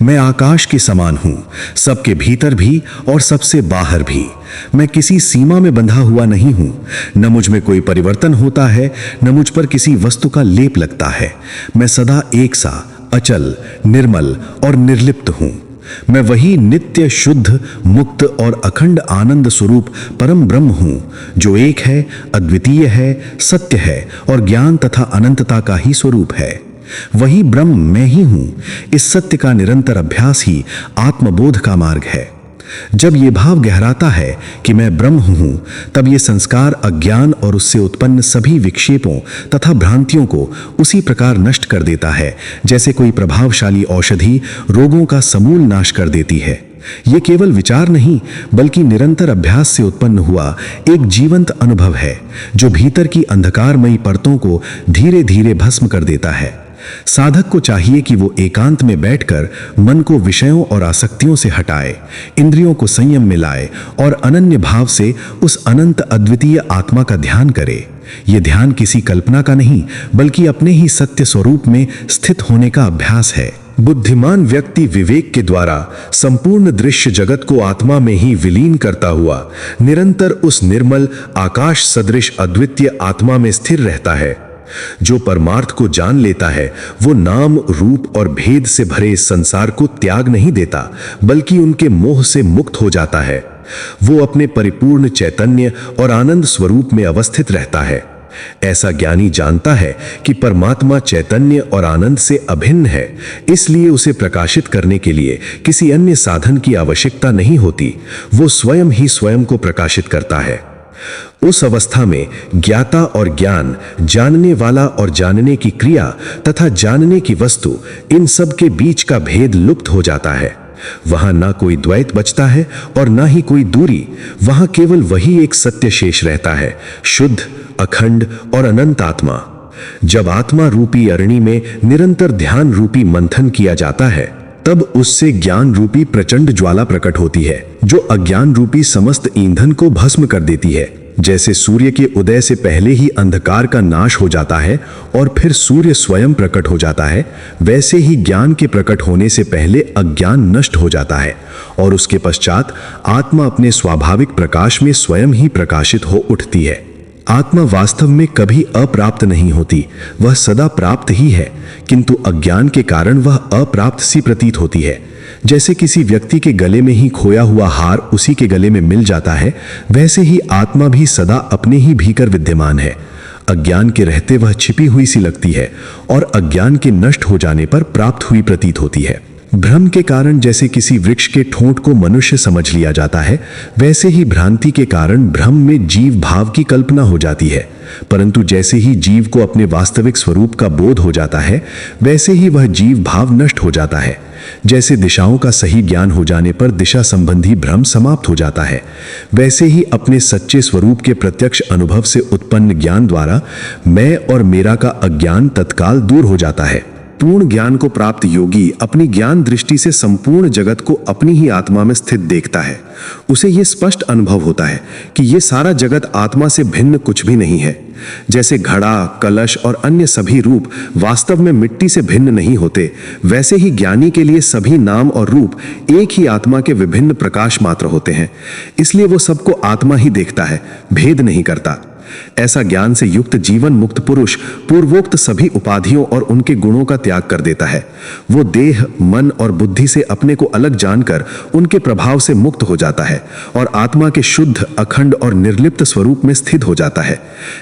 मैं आकाश के समान हूं, सबके भीतर भी और सबसे बाहर भी। मैं किसी सीमा में बंधा हुआ नहीं हूं। न मुझ में कोई परिवर्तन होता है, न मुझ पर किसी वस्तु का लेप लगता है। मैं सदा एक सा, अचल, निर्मल और निर्लिप्त हूं। मैं वही नित्य, शुद्ध, मुक्त और अखंड आनंद स्वरूप परम ब्रह्म हूं, जो एक है, अद्वितीय है, सत्य है और ज्ञान तथा अनंतता का ही स्वरूप है। वही ब्रह्म मैं ही हूं। इस सत्य का निरंतर अभ्यास ही आत्मबोध का मार्ग है। जब ये भाव गहराता है कि मैं ब्रह्म हूं, तब ये संस्कार अज्ञान और उससे उत्पन्न सभी विक्षेपों तथा भ्रांतियों को उसी प्रकार नष्ट कर देता है जैसे कोई प्रभावशाली औषधि रोगों का समूल नाश कर देती है। ये केवल विचार नहीं, बल्कि निरंतर अभ्यास से उत्पन्न हुआ एक जीवंत अनुभव है, जो भीतर की अंधकारमयी परतों को धीरे धीरे भस्म कर देता है। साधक को चाहिए कि वो एकांत में बैठकर मन को विषयों और आसक्तियों से हटाए, इंद्रियों को संयम में लाए और अनन्य भाव से उस अनंत अद्वितीय आत्मा का ध्यान करे। ये ध्यान किसी कल्पना का नहीं, बल्कि अपने ही सत्य स्वरूप में स्थित होने का अभ्यास है। बुद्धिमान व्यक्ति विवेक के द्वारा संपूर्ण दृश्य जगत को आत्मा में ही विलीन करता हुआ निरंतर उस निर्मल आकाश सदृश अद्वितीय आत्मा में स्थिर रहता है। जो परमार्थ को जान लेता है, वो नाम, रूप और भेद से भरे इस संसार को त्याग नहीं देता, बल्कि उनके मोह से मुक्त हो जाता है। वो अपने परिपूर्ण चैतन्य और आनंद स्वरूप में अवस्थित रहता है। ऐसा ज्ञानी जानता है कि परमात्मा चैतन्य और आनंद से अभिन्न है, इसलिए उसे प्रकाशित करने के लिए किसी अन्य साधन की आवश्यकता नहीं होती। वो स्वयं ही स्वयं को प्रकाशित करता है। उस अवस्था में ज्ञाता और ज्ञान, जानने वाला और जानने की क्रिया तथा जानने की वस्तु, इन सब के बीच का भेद लुप्त हो जाता है। वहां ना कोई द्वैत बचता है और ना ही कोई दूरी। वहां केवल वही एक सत्य शेष रहता है, शुद्ध, अखंड और अनंत आत्मा। जब आत्मा रूपी अरणी में निरंतर ध्यान रूपी मंथन किया जाता है, तब उससे ज्ञान रूपी प्रचंड ज्वाला प्रकट होती है, जो अज्ञान रूपी समस्त ईंधन को भस्म कर देती है। जैसे सूर्य के उदय से पहले ही अंधकार का नाश हो जाता है और फिर सूर्य स्वयं प्रकट हो जाता है, वैसे ही ज्ञान के प्रकट होने से पहले अज्ञान नष्ट हो जाता है और उसके पश्चात आत्मा अपने स्वाभाविक प्रकाश में स्वयं ही प्रकाशित हो उठती है। आत्मा वास्तव में कभी अप्राप्त नहीं होती, वह सदा प्राप्त ही है, किंतु अज्ञान के कारण वह अप्राप्त सी प्रतीत होती है। जैसे किसी व्यक्ति के गले में ही खोया हुआ हार उसी के गले में मिल जाता है, वैसे ही आत्मा भी सदा अपने ही भीतर विद्यमान है। अज्ञान के रहते वह छिपी हुई सी लगती है और अज्ञान के नष्ट हो जाने पर प्राप्त हुई प्रतीत होती है। भ्रम के कारण जैसे किसी वृक्ष के ठोंठ को मनुष्य समझ लिया जाता है, वैसे ही भ्रांति के कारण भ्रम में जीव भाव की कल्पना हो जाती है। परंतु जैसे ही जीव को अपने वास्तविक स्वरूप का बोध हो जाता है, वैसे ही वह जीव भाव नष्ट हो जाता है। जैसे दिशाओं का सही ज्ञान हो जाने पर दिशा संबंधी भ्रम समाप्त हो जाता है, वैसे ही अपने सच्चे स्वरूप के प्रत्यक्ष अनुभव से उत्पन्न ज्ञान द्वारा मैं और मेरा का अज्ञान तत्काल दूर हो जाता है। पूर्ण ज्ञान को प्राप्त योगी अपनी ज्ञान दृष्टि से संपूर्ण जगत को अपनी ही आत्मा में स्थित देखता है। उसे यह स्पष्ट अनुभव होता है कि यह सारा जगत आत्मा से भिन्न कुछ भी नहीं है। जैसे घड़ा, कलश और अन्य सभी रूप वास्तव में मिट्टी से भिन्न नहीं होते, वैसे ही ज्ञानी के लिए सभी नाम और रूप एक ही आत्मा के विभिन्न प्रकाश मात्र होते हैं। इसलिए वो सबको आत्मा ही देखता है, भेद नहीं करता। ऐसा ज्ञान से युक्त जीवन मुक्त पुरुष पूर्वोक्त सभी उपाधियों और उनके गुणों का त्याग कर देता है। वो देह, मन और बुद्धि से अपने को अलग जानकर उनके प्रभाव से मुक्त हो जाता है और आत्मा के शुद्ध, अखंड और निर्लिप्त स्वरूप में स्थित हो जाता है।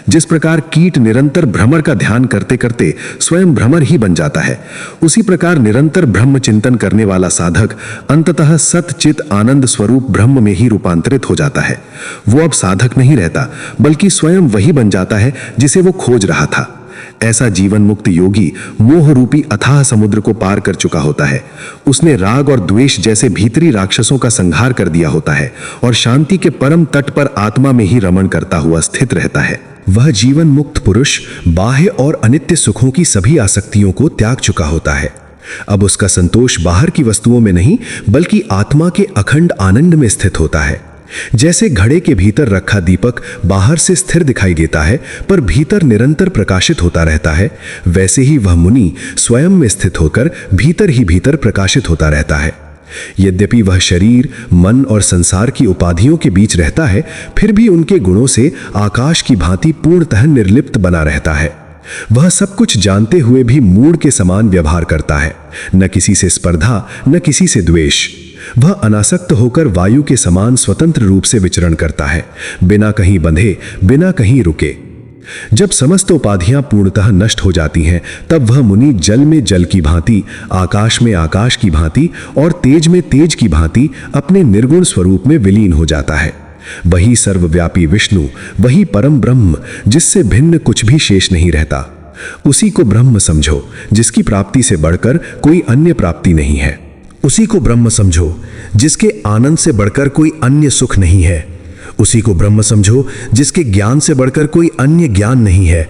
जिस प्रकार कीट निरंतर भ्रमर का ध्यान करते करते स्वयं भ्रमर ही बन जाता है, उसी प्रकार निरंतर ब्रह्म चिंतन करने वाला साधक अंततः सत-चित आनंद स्वरूप ब्रह्म में ही रूपांतरित हो जाता है। वो अब साधक नहीं रहता, बल्कि स्वयं वही बन जाता है जिसे वो खोज रहा था। ऐसा जीवन मुक्त योगी मोह रूपी अथाह समुद्र को पार कर चुका होता है। उसने राग और द्वेष जैसे भीतरी राक्षसों का संहार कर दिया होता है और शांति के परम तट पर आत्मा में ही रमण करता हुआ स्थित रहता है। वह जीवन मुक्त पुरुष बाह्य और अनित्य सुखों की सभी आसक्तियों को त्याग चुका होता है। अब उसका संतोष बाहर की वस्तुओं में नहीं, बल्कि आत्मा के अखंड आनंद में स्थित होता है। जैसे घड़े के भीतर रखा दीपक बाहर से स्थिर दिखाई देता है पर भीतर निरंतर प्रकाशित होता रहता है, वैसे ही वह मुनि स्वयं में स्थित होकर भीतर ही भीतर प्रकाशित होता रहता है। यद्यपि वह शरीर, मन और संसार की उपाधियों के बीच रहता है, फिर भी उनके गुणों से आकाश की भांति पूर्णतः निर्लिप्त बना रहता है। वह सब कुछ जानते हुए भी मूढ़ के समान व्यवहार करता है, न किसी से स्पर्धा, न किसी से द्वेष। वह अनासक्त होकर वायु के समान स्वतंत्र रूप से विचरण करता है, बिना कहीं बंधे, बिना कहीं रुके। जब समस्त उपाधियां पूर्णतः नष्ट हो जाती हैं, तब वह मुनि जल में जल की भांति, आकाश में आकाश की भांति और तेज में तेज की भांति अपने निर्गुण स्वरूप में विलीन हो जाता है। वही सर्वव्यापी विष्णु, वही परम ब्रह्म, जिससे भिन्न कुछ भी शेष नहीं रहता। उसी को ब्रह्म समझो, जिसकी प्राप्ति से बढ़कर कोई अन्य प्राप्ति नहीं है। उसी को ब्रह्म समझो, जिसके आनंद से बढ़कर कोई अन्य सुख नहीं है। उसी को ब्रह्म समझो, जिसके ज्ञान से बढ़कर कोई अन्य ज्ञान नहीं है,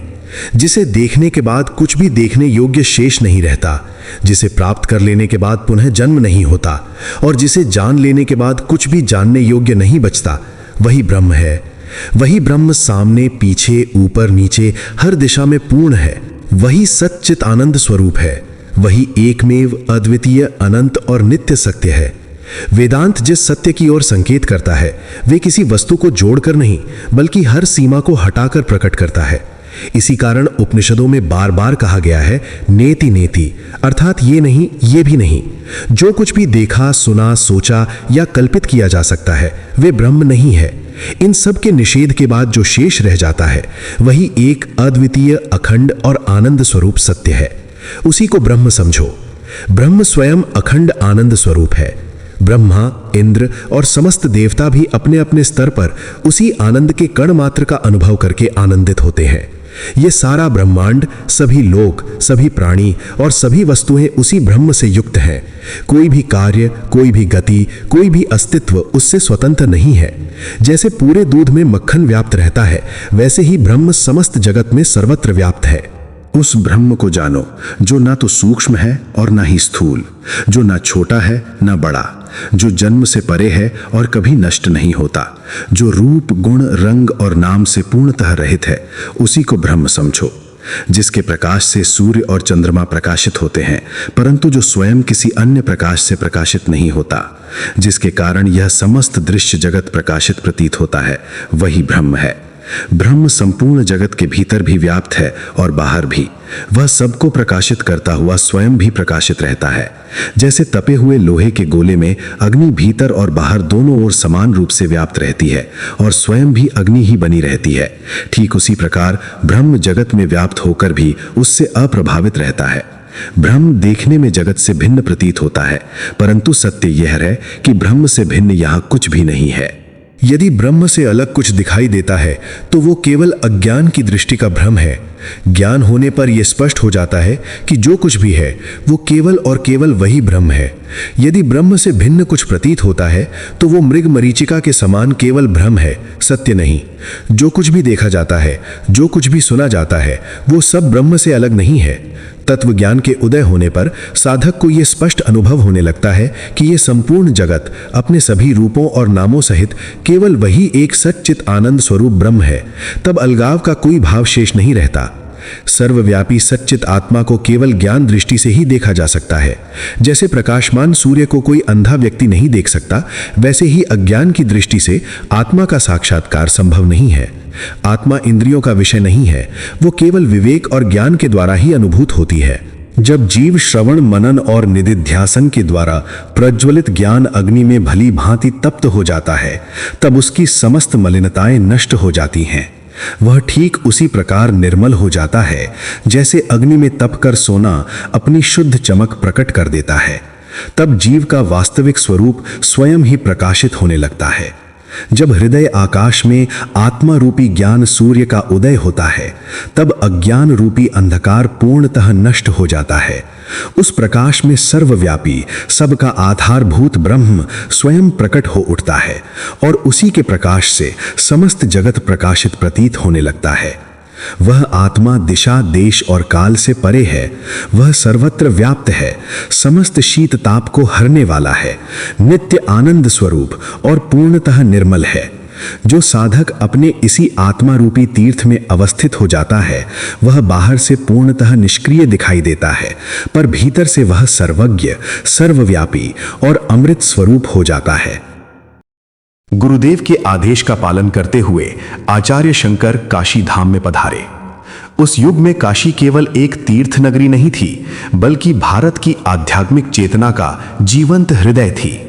जिसे देखने के बाद कुछ भी देखने योग्य शेष नहीं रहता, जिसे प्राप्त कर लेने के बाद पुनः जन्म नहीं होता और जिसे जान लेने के बाद कुछ भी जानने योग्य नहीं बचता। वही ब्रह्म है। वही ब्रह्म सामने, पीछे, ऊपर, नीचे, हर दिशा में पूर्ण है। वही सच्चित आनंद स्वरूप है। वही एकमेव, अद्वितीय, अनंत और नित्य सत्य है। वेदांत जिस सत्य की ओर संकेत करता है, वे किसी वस्तु को जोड़कर नहीं, बल्कि हर सीमा को हटाकर प्रकट करता है। इसी कारण उपनिषदों में बार बार कहा गया है, नेति नेति, अर्थात ये नहीं, ये भी नहीं। जो कुछ भी देखा, सुना, सोचा या कल्पित किया जा सकता है, वे ब्रह्म नहीं है। इन सब के निषेध के बाद जो शेष रह जाता है, वही एक अद्वितीय, अखंड और आनंद स्वरूप सत्य है। उसी को ब्रह्म समझो। ब्रह्म स्वयं अखंड आनंद स्वरूप है। ब्रह्मा, इंद्र और समस्त देवता भी अपने अपने स्तर पर उसी आनंद के कण मात्र का अनुभव करके आनंदित होते हैं। ये सारा ब्रह्मांड, सभी लोक, सभी प्राणी और सभी वस्तुएं उसी ब्रह्म से युक्त हैं। कोई भी कार्य, कोई भी गति, कोई भी अस्तित्व उससे स्वतंत्र नहीं है। जैसे पूरे दूध में मक्खन व्याप्त रहता है, वैसे ही ब्रह्म समस्त जगत में सर्वत्र व्याप्त है। उस ब्रह्म को जानो, जो ना तो सूक्ष्म है और ना ही स्थूल, जो ना छोटा है ना बड़ा, जो जन्म से परे है और कभी नष्ट नहीं होता, जो रूप, गुण, रंग और नाम से पूर्णतः रहित है। उसी को ब्रह्म समझो। जिसके प्रकाश से सूर्य और चंद्रमा प्रकाशित होते हैं, परंतु जो स्वयं किसी अन्य प्रकाश से प्रकाशित नहीं होता, जिसके कारण यह समस्त दृश्य जगत प्रकाशित प्रतीत होता है, वही ब्रह्म है। ब्रह्म संपूर्ण जगत के भीतर भी व्याप्त है और बाहर भी। वह सबको प्रकाशित करता हुआ स्वयं भी प्रकाशित रहता है। जैसे तपे हुए लोहे के गोले में अग्नि भीतर और बाहर दोनों ओर समान रूप से व्याप्त रहती है और स्वयं भी अग्नि ही बनी रहती है, ठीक उसी प्रकार ब्रह्म जगत में व्याप्त होकर भी उससे अप्रभावित रहता है। ब्रह्म देखने में जगत से भिन्न प्रतीत होता है, परंतु सत्य यह है कि ब्रह्म से भिन्न यहाँ कुछ भी नहीं है। यदि ब्रह्म से अलग कुछ दिखाई देता है तो वो केवल अज्ञान की दृष्टि का भ्रम है। ज्ञान होने पर यह स्पष्ट हो जाता है कि जो कुछ भी है वो केवल और केवल वही ब्रह्म है। यदि ब्रह्म से भिन्न कुछ प्रतीत होता है तो वो मृग मरीचिका के समान केवल भ्रम है, सत्य नहीं। जो कुछ भी देखा जाता है, जो कुछ भी सुना जाता है, वो सब ब्रह्म से अलग नहीं है। तत्व ज्ञान के उदय होने पर साधक को यह स्पष्ट अनुभव होने लगता है कि यह संपूर्ण जगत अपने सभी रूपों और नामों सहित केवल वही एक सच्चित आनंद स्वरूप ब्रह्म है। तब अलगाव का कोई भाव शेष नहीं रहता। सर्वव्यापी सच्चित आत्मा को केवल ज्ञान दृष्टि से ही देखा जा सकता है। जैसे प्रकाशमान सूर्य को कोई अंधा व्यक्ति नहीं देख सकता, वैसे ही अज्ञान की दृष्टि से आत्मा का साक्षात्कार संभव नहीं है। आत्मा इंद्रियों का विषय नहीं है, वो केवल विवेक और ज्ञान के द्वारा ही अनुभूत होती है। जब जीव श्रवण, मनन और निदिध्यासन के द्वारा प्रज्वलित ज्ञान अग्नि में भली भांति तप्त हो जाता है, तब उसकी समस्त मलिनताएं नष्ट हो जाती हैं। वह ठीक उसी प्रकार निर्मल हो जाता है जैसे अग्नि में तपकर सोना अपनी शुद्ध चमक प्रकट कर देता है। तब जीव का वास्तविक स्वरूप स्वयं ही प्रकाशित होने लगता है। जब हृदय आकाश में आत्मा रूपी ज्ञान सूर्य का उदय होता है, तब अज्ञान रूपी अंधकार पूर्णतः नष्ट हो जाता है। उस प्रकाश में सर्वव्यापी, सबका आधारभूत ब्रह्म स्वयं प्रकट हो उठता है और उसी के प्रकाश से समस्त जगत प्रकाशित प्रतीत होने लगता है। वह आत्मा दिशा, देश और काल से परे है। वह सर्वत्र व्याप्त है, समस्त शीत ताप को हरने वाला है, नित्य आनंद स्वरूप और पूर्णतः निर्मल है। जो साधक अपने इसी आत्मा रूपी तीर्थ में अवस्थित हो जाता है, वह बाहर से पूर्णतः निष्क्रिय दिखाई देता है, पर भीतर से वह सर्वज्ञ, सर्वव्यापी और अमृत स्वरूप हो जाता है। गुरुदेव के आदेश का पालन करते हुए आचार्य शंकर काशी धाम में पधारे। उस युग में काशी केवल एक तीर्थ नगरी नहीं थी, बल्कि भारत की आध्यात्मिक चेतना का जीवंत हृदय थी।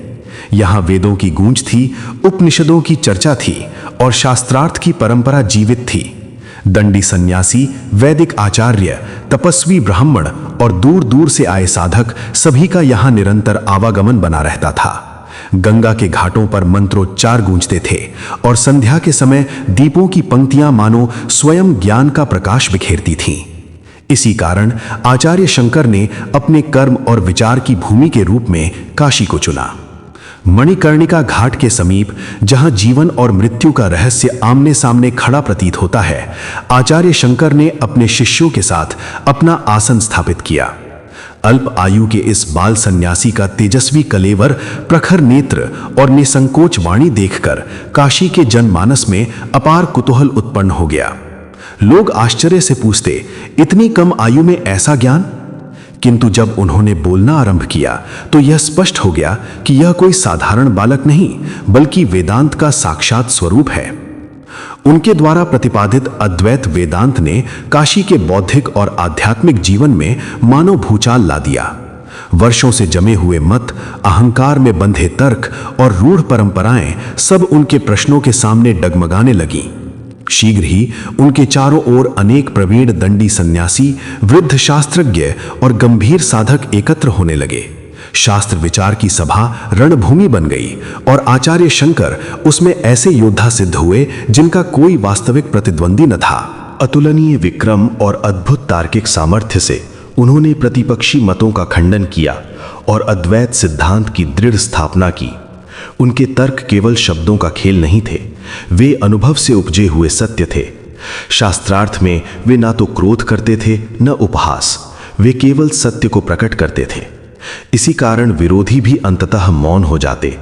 यहाँ वेदों की गूंज थी, उपनिषदों की चर्चा थी और शास्त्रार्थ की परंपरा जीवित थी। दंडी सन्यासी, वैदिक आचार्य, तपस्वी ब्राह्मण और दूर दूर से आए साधक, सभी का यहाँ निरंतर आवागमन बना रहता था। गंगा के घाटों पर मंत्रोच्चार गूंजते थे और संध्या के समय दीपों की पंक्तियां मानो स्वयं ज्ञान का प्रकाश बिखेरती थीं। इसी कारण आचार्य शंकर ने अपने कर्म और विचार की भूमि के रूप में काशी को चुना। मणिकर्णिका घाट के समीप, जहां जीवन और मृत्यु का रहस्य आमने सामने खड़ा प्रतीत होता है, आचार्य शंकर ने अपने शिष्यों के साथ अपना आसन स्थापित किया। अल्प आयु के इस बाल सन्यासी का तेजस्वी कलेवर, प्रखर नेत्र और निसंकोच वाणी देखकर काशी के जनमानस में अपार कुतूहल उत्पन्न हो गया। लोग आश्चर्य से पूछते, इतनी कम आयु में ऐसा ज्ञान? किंतु जब उन्होंने बोलना आरंभ किया तो यह स्पष्ट हो गया कि यह कोई साधारण बालक नहीं, बल्कि वेदांत का साक्षात स्वरूप है। उनके द्वारा प्रतिपादित अद्वैत वेदांत ने काशी के बौद्धिक और आध्यात्मिक जीवन में मानव भूचाल ला दिया। वर्षों से जमे हुए मत, अहंकार में बंधे तर्क और रूढ़ परंपराएं सब उनके प्रश्नों के सामने डगमगाने लगीं। शीघ्र ही उनके चारों ओर अनेक प्रवीण दंडी सन्यासी, वृद्ध शास्त्रज्ञ और गंभीर साधक एकत्र होने लगे। शास्त्र विचार की सभा रणभूमि बन गई और आचार्य शंकर उसमें ऐसे योद्धा सिद्ध हुए जिनका कोई वास्तविक प्रतिद्वंदी न था। अतुलनीय विक्रम और अद्भुत तार्किक सामर्थ्य से उन्होंने प्रतिपक्षी मतों का खंडन किया और अद्वैत सिद्धांत की दृढ़ स्थापना की। उनके तर्क केवल शब्दों का खेल नहीं थे, वे अनुभव से उपजे हुए सत्य थे। शास्त्रार्थ में वे ना तो क्रोध करते थे न उपहास, वे केवल सत्य को प्रकट करते थे। इसी कारण विरोधी भी अंततः मौन हो जाते।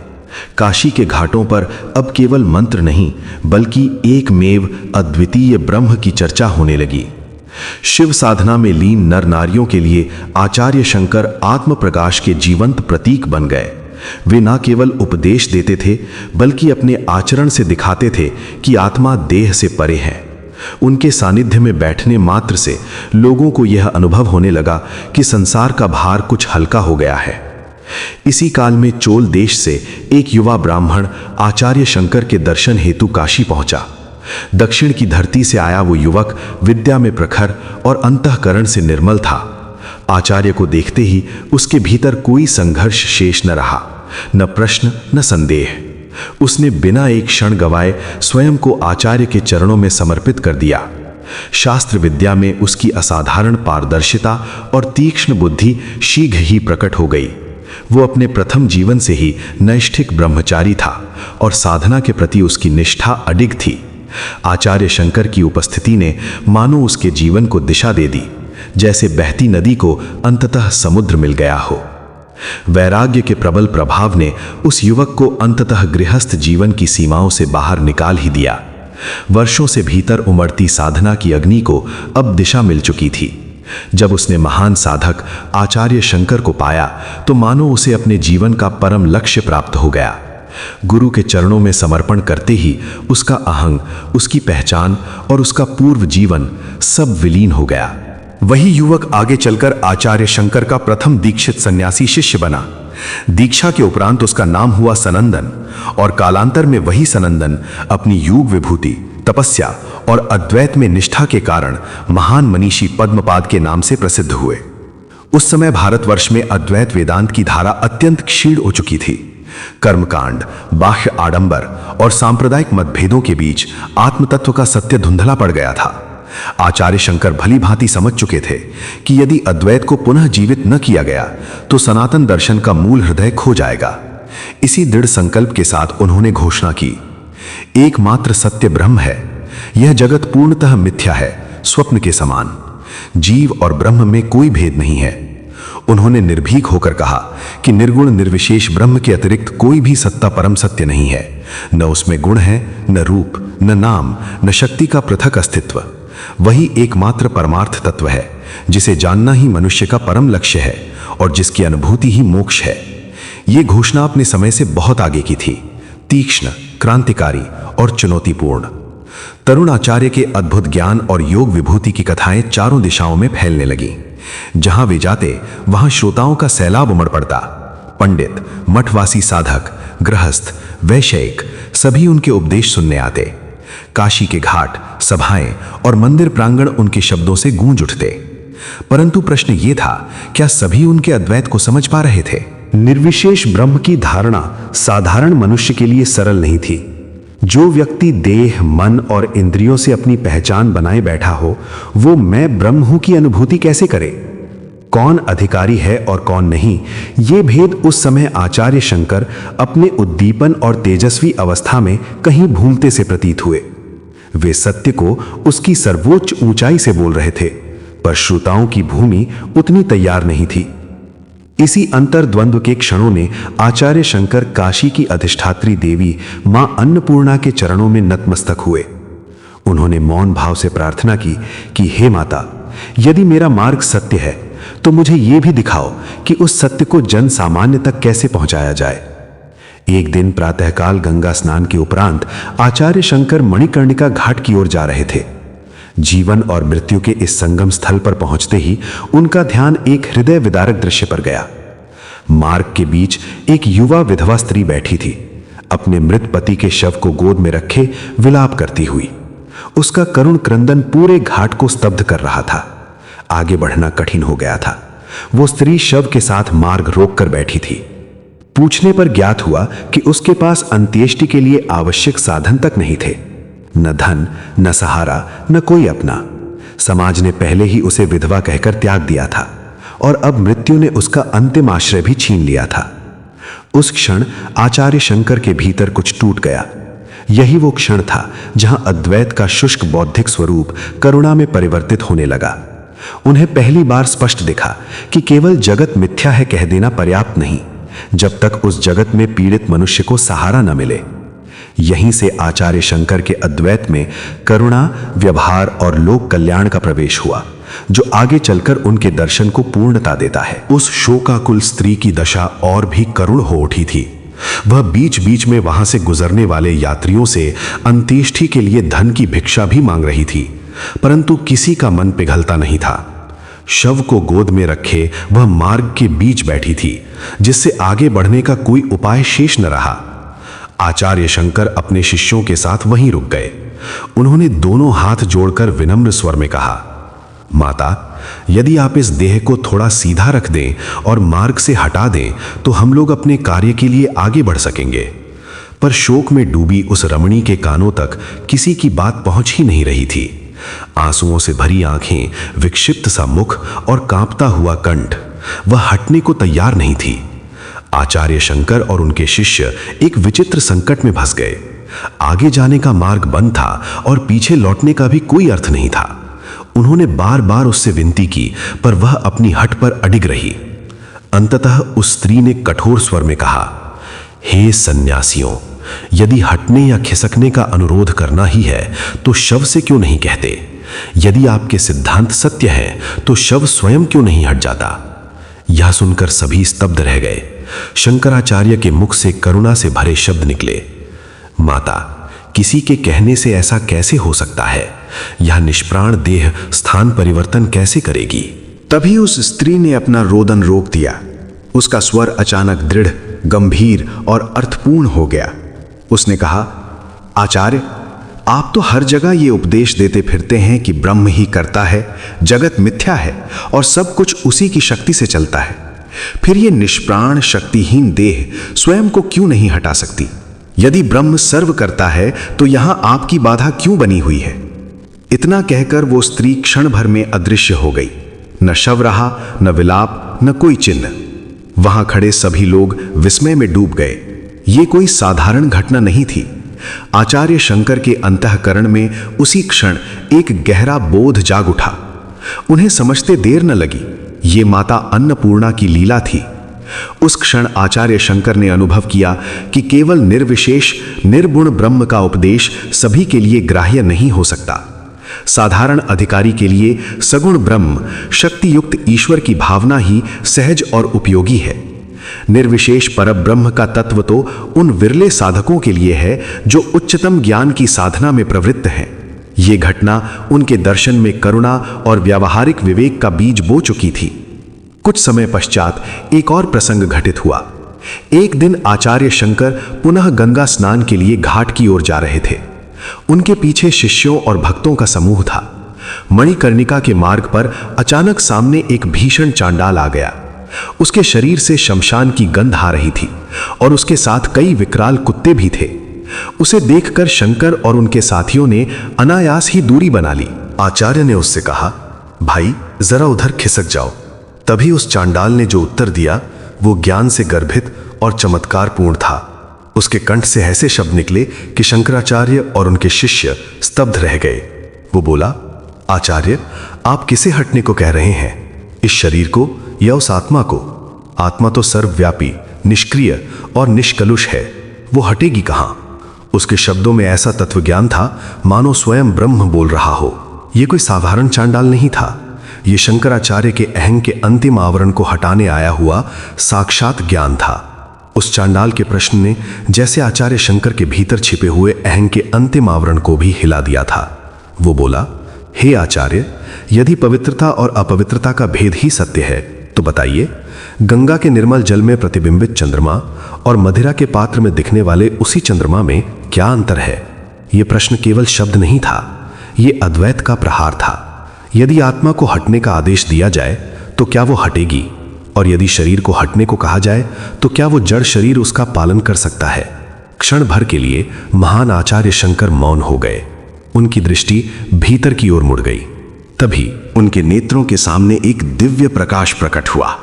काशी के घाटों पर अब केवल मंत्र नहीं, बल्कि एकमेव अद्वितीय ब्रह्म की चर्चा होने लगी। शिव साधना में लीन नर नारियों के लिए आचार्य शंकर आत्म प्रकाश के जीवंत प्रतीक बन गए। वे न केवल उपदेश देते थे, बल्कि अपने आचरण से दिखाते थे कि आत्मा देह से परे है। उनके सानिध्य में बैठने मात्र से लोगों को यह अनुभव होने लगा कि संसार का भार कुछ हल्का हो गया है। इसी काल में चोल देश से एक युवा ब्राह्मण आचार्य शंकर के दर्शन हेतु काशी पहुंचा। दक्षिण की धरती से आया वो युवक विद्या में प्रखर और अंतःकरण से निर्मल था। आचार्य को देखते ही उसके भीतर कोई संघर्ष शेष न रहा, न प्रश्न न संदेह। उसने बिना एक क्षण गवाए स्वयं को आचार्य के चरणों में समर्पित कर दिया। शास्त्र विद्या में उसकी असाधारण पारदर्शिता और तीक्ष्ण बुद्धि शीघ्र ही प्रकट हो गई। वो अपने प्रथम जीवन से ही नैष्ठिक ब्रह्मचारी था और साधना के प्रति उसकी निष्ठा अडिग थी। आचार्य शंकर की उपस्थिति ने मानो उसके जीवन को दिशा दे दी, जैसे बहती नदी को अंततः समुद्र मिल गया हो। वैराग्य के प्रबल प्रभाव ने उस युवक को अंततः गृहस्थ जीवन की सीमाओं से बाहर निकाल ही दिया। वर्षों से भीतर उमड़ती साधना की अग्नि को अब दिशा मिल चुकी थी। जब उसने महान साधक आचार्य शंकर को पाया तो मानो उसे अपने जीवन का परम लक्ष्य प्राप्त हो गया। गुरु के चरणों में समर्पण करते ही उसका अहंग, उसकी पहचान और उसका पूर्व जीवन सब विलीन हो गया। वही युवक आगे चलकर आचार्य शंकर का प्रथम दीक्षित सन्यासी शिष्य बना। दीक्षा के उपरांत उसका नाम हुआ सनंदन और कालांतर में वही सनंदन अपनी योग विभूति, तपस्या और अद्वैत में निष्ठा के कारण महान मनीषी पद्मपाद के नाम से प्रसिद्ध हुए। उस समय भारतवर्ष में अद्वैत वेदांत की धारा अत्यंत क्षीण हो चुकी थी। कर्मकांड, बाह्य आडंबर और सांप्रदायिक मतभेदों के बीच आत्मतत्व का सत्य धुंधला पड़ गया था। आचार्य शंकर भली भांति समझ चुके थे कि यदि अद्वैत को पुनः जीवित न किया गया तो सनातन दर्शन का मूल हृदय खो जाएगा। इसी दृढ़ संकल्प के साथ उन्होंने घोषणा की, एकमात्र सत्य ब्रह्म है। यह जगत पूर्णतः मिथ्या है, स्वप्न के समान। जीव और ब्रह्म में कोई भेद नहीं है। उन्होंने निर्भीक होकर कहा कि निर्गुण निर्विशेष ब्रह्म के अतिरिक्त कोई भी सत्ता परम सत्य नहीं है। न उसमें गुण है, न रूप, न नाम, न शक्ति का पृथक अस्तित्व। वही एकमात्र परमार्थ तत्व है जिसे जानना ही मनुष्य का परम लक्ष्य है और जिसकी अनुभूति ही मोक्ष है। ये घोषणा अपने समय से बहुत आगे की थी, तीक्ष्ण, क्रांतिकारी और चुनौतीपूर्ण। तरुण आचार्य के अद्भुत ज्ञान और योग विभूति की कथाएं चारों दिशाओं में फैलने लगीं। जहां वे जाते वहां श्रोताओं का सैलाब उमड़ पड़ता। पंडित, मठवासी साधक, गृहस्थ, वैश्यिक सभी उनके उपदेश सुनने आते। काशी के घाट, सभाएं और मंदिर प्रांगण उनके शब्दों से गूंज उठते। परंतु प्रश्न ये था, क्या सभी उनके अद्वैत को समझ पा रहे थे? निर्विशेष ब्रह्म की धारणा साधारण मनुष्य के लिए सरल नहीं थी। जो व्यक्ति देह, मन और इंद्रियों से अपनी पहचान बनाए बैठा हो, वो मैं ब्रह्म हूं की अनुभूति कैसे करे? कौन अधिकारी है और कौन नहीं, ये भेद उस समय आचार्य शंकर अपने उद्दीपन और तेजस्वी अवस्था में कहीं भूलते से प्रतीत हुए। वे सत्य को उसकी सर्वोच्च ऊंचाई से बोल रहे थे, पर श्रोताओं की भूमि उतनी तैयार नहीं थी। इसी अंतर्द्वंद्व के क्षणों में आचार्य शंकर काशी की अधिष्ठात्री देवी मां अन्नपूर्णा के चरणों में नतमस्तक हुए। उन्होंने मौन भाव से प्रार्थना की कि हे माता, यदि मेरा मार्ग सत्य है तो मुझे यह भी दिखाओ कि उस सत्य को जन सामान्य तक कैसे पहुंचाया जाए। एक दिन प्रातःकाल गंगा स्नान के उपरांत आचार्य शंकर मणिकर्णिका घाट की ओर जा रहे थे। जीवन और मृत्यु के इस संगम स्थल पर पहुंचते ही उनका ध्यान एक हृदय विदारक दृश्य पर गया। मार्ग के बीच एक युवा विधवा स्त्री बैठी थी, अपने मृत पति के शव को गोद में रखे विलाप करती हुई। उसका करुण क्रंदन पूरे घाट को स्तब्ध कर रहा था। आगे बढ़ना कठिन हो गया था। वो स्त्री शव के साथ मार्ग रोककर बैठी थी। पूछने पर ज्ञात हुआ कि उसके पास अंत्येष्टि के लिए आवश्यक साधन तक नहीं थे, न धन, न सहारा, न कोई अपना। समाज ने पहले ही उसे विधवा कहकर त्याग दिया था और अब मृत्यु ने उसका अंतिम आश्रय भी छीन लिया था। उस क्षण आचार्य शंकर के भीतर कुछ टूट गया। यही वो क्षण था जहां अद्वैत का शुष्क बौद्धिक स्वरूप करुणा में परिवर्तित होने लगा। उन्हें पहली बार स्पष्ट दिखा कि केवल जगत मिथ्या है कह देना पर्याप्त नहीं, जब तक उस जगत में पीड़ित मनुष्य को सहारा न मिले। यहीं से आचार्य शंकर के अद्वैत में करुणा, व्यवहार और लोक कल्याण का प्रवेश हुआ, जो आगे चलकर उनके दर्शन को पूर्णता देता है। उस शोकाकुल स्त्री की दशा और भी करुण हो उठी थी। वह बीच बीच में वहां से गुजरने वाले यात्रियों से अंत्येष्टि के लिए धन की भिक्षा भी मांग रही थी, परंतु किसी का मन पिघलता नहीं था। शव को गोद में रखे वह मार्ग के बीच बैठी थी, जिससे आगे बढ़ने का कोई उपाय शेष न रहा। आचार्य शंकर अपने शिष्यों के साथ वहीं रुक गए। उन्होंने दोनों हाथ जोड़कर विनम्र स्वर में कहा, माता, यदि आप इस देह को थोड़ा सीधा रख दें और मार्ग से हटा दें तो हम लोग अपने कार्य के लिए आगे बढ़ सकेंगे। पर शोक में डूबी उस रमणी के कानों तक किसी की बात पहुंच ही नहीं रही थी। आंसुओं से भरी आंखें, विक्षिप्त सा मुख और कांपता हुआ कंठ, वह हटने को तैयार नहीं थी। आचार्य शंकर और उनके शिष्य एक विचित्र संकट में फंस गए। आगे जाने का मार्ग बंद था और पीछे लौटने का भी कोई अर्थ नहीं था। उन्होंने बार बार उससे विनती की, पर वह अपनी हट पर अडिग रही। अंततः उस स्त्री ने कठोर स्वर में कहा, हे सन्यासियों, यदि हटने या खिसकने का अनुरोध करना ही है तो शव से क्यों नहीं कहते? यदि आपके सिद्धांत सत्य हैं तो शव स्वयं क्यों नहीं हट जाता? यह सुनकर सभी स्तब्ध रह गए। शंकराचार्य के मुख से करुणा से भरे शब्द निकले, माता, किसी के कहने से ऐसा कैसे हो सकता है? यह निष्प्राण देह स्थान परिवर्तन कैसे करेगी? तभी उस स्त्री ने अपना रोदन रोक दिया। उसका स्वर अचानक दृढ़, गंभीर और अर्थपूर्ण हो गया। उसने कहा, आचार्य, आप तो हर जगह ये उपदेश देते फिरते हैं कि ब्रह्म ही करता है, जगत मिथ्या है और सब कुछ उसी की शक्ति से चलता है। फिर ये निष्प्राण शक्तिहीन देह स्वयं को क्यों नहीं हटा सकती? यदि ब्रह्म सर्व करता है तो यहां आपकी बाधा क्यों बनी हुई है? इतना कहकर वो स्त्री क्षण भर में अदृश्य हो गई। न शव रहा, न विलाप, न कोई चिन्ह। वहां खड़े सभी लोग विस्मय में डूब गए। ये कोई साधारण घटना नहीं थी। आचार्य शंकर के अंतःकरण में उसी क्षण एक गहरा बोध जाग उठा। उन्हें समझते देर न लगी, ये माता अन्नपूर्णा की लीला थी। उस क्षण आचार्य शंकर ने अनुभव किया कि केवल निर्विशेष निर्गुण ब्रह्म का उपदेश सभी के लिए ग्राह्य नहीं हो सकता। साधारण अधिकारी के लिए सगुण ब्रह्म, शक्ति युक्त ईश्वर की भावना ही सहज और उपयोगी है। निर्विशेष परब्रह्म का तत्व तो उन विरले साधकों के लिए है जो उच्चतम ज्ञान की साधना में प्रवृत्त हैं। ये घटना उनके दर्शन में करुणा और व्यावहारिक विवेक का बीज बो चुकी थी। कुछ समय पश्चात एक और प्रसंग घटित हुआ। एक दिन आचार्य शंकर पुनः गंगा स्नान के लिए घाट की ओर जा रहे थे। उनके पीछे शिष्यों और भक्तों का समूह था। मणिकर्णिका के मार्ग पर अचानक सामने एक भीषण चांडाल आ गया। उसके शरीर से शमशान की गंध आ रही थी और उसके साथ कई विकराल कुत्ते भी थे। उसे देखकर शंकर और उनके साथियों ने अनायास ही दूरी बना ली। आचार्य ने उससे कहा, भाई जरा उधर खिसक जाओ। तभी उस चांडाल ने जो उत्तर दिया वो ज्ञान से गर्भित और चमत्कारपूर्ण था। उसके कंठ से ऐसे शब्द निकले कि शंकराचार्य और उनके शिष्य स्तब्ध रह गए। वो बोला, आचार्य, आप किसे हटने को कह रहे हैं, इस शरीर को या उस आत्मा को? आत्मा तो सर्वव्यापी, निष्क्रिय और निष्कलुष है, वो हटेगी कहां? उसके शब्दों में ऐसा तत्वज्ञान था मानो स्वयं ब्रह्म बोल रहा हो। यह कोई साधारण चांडाल नहीं था, ये शंकराचार्य के अहंग के अंतिम आवरण को हटाने आया हुआ साक्षात ज्ञान था। उस चांडाल के प्रश्न ने जैसे आचार्य शंकर के भीतर छिपे हुए अहंग के अंतिम आवरण को भी हिला दिया था। वो बोला, हे आचार्य, यदि पवित्रता और अपवित्रता का भेद ही सत्य है तो बताइए, गंगा के निर्मल जल में प्रतिबिंबित चंद्रमा और मदिरा के पात्र में दिखने वाले उसी चंद्रमा में क्या अंतर है? यह प्रश्न केवल शब्द नहीं था, यह अद्वैत का प्रहार था। यदि आत्मा को हटने का आदेश दिया जाए तो क्या वो हटेगी, और यदि शरीर को हटने को कहा जाए तो क्या वो जड़ शरीर उसका पालन कर सकता है? क्षण भर के लिए महान आचार्य शंकर मौन हो गए। उनकी दृष्टि भीतर की ओर मुड़ गई। तभी उनके नेत्रों के सामने एक दिव्य प्रकाश प्रकट हुआ।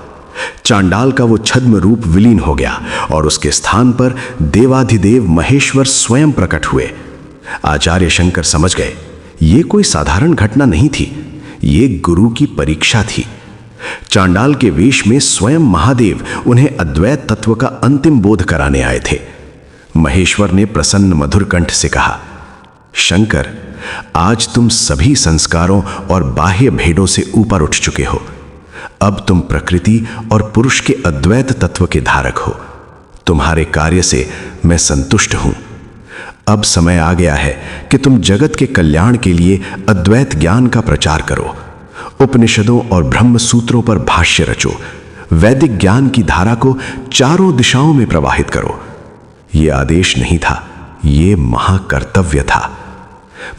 चांडाल का वो छद्म रूप विलीन हो गया और उसके स्थान पर देवाधिदेव महेश्वर स्वयं प्रकट हुए। आचार्य शंकर समझ गए, ये कोई साधारण घटना नहीं थी, ये गुरु की परीक्षा थी। चांडाल के वेश में स्वयं महादेव उन्हें अद्वैत तत्व का अंतिम बोध कराने आए थे। महेश्वर ने प्रसन्न मधुर कंठ से कहा, शंकर, आज तुम सभी संस्कारों और बाह्य भेदों से ऊपर उठ चुके हो। अब तुम प्रकृति और पुरुष के अद्वैत तत्व के धारक हो। तुम्हारे कार्य से मैं संतुष्ट हूं। अब समय आ गया है कि तुम जगत के कल्याण के लिए अद्वैत ज्ञान का प्रचार करो। उपनिषदों और ब्रह्म सूत्रों पर भाष्य रचो। वैदिक ज्ञान की धारा को चारों दिशाओं में प्रवाहित करो। यह आदेश नहीं था, यह महाकर्तव्य था।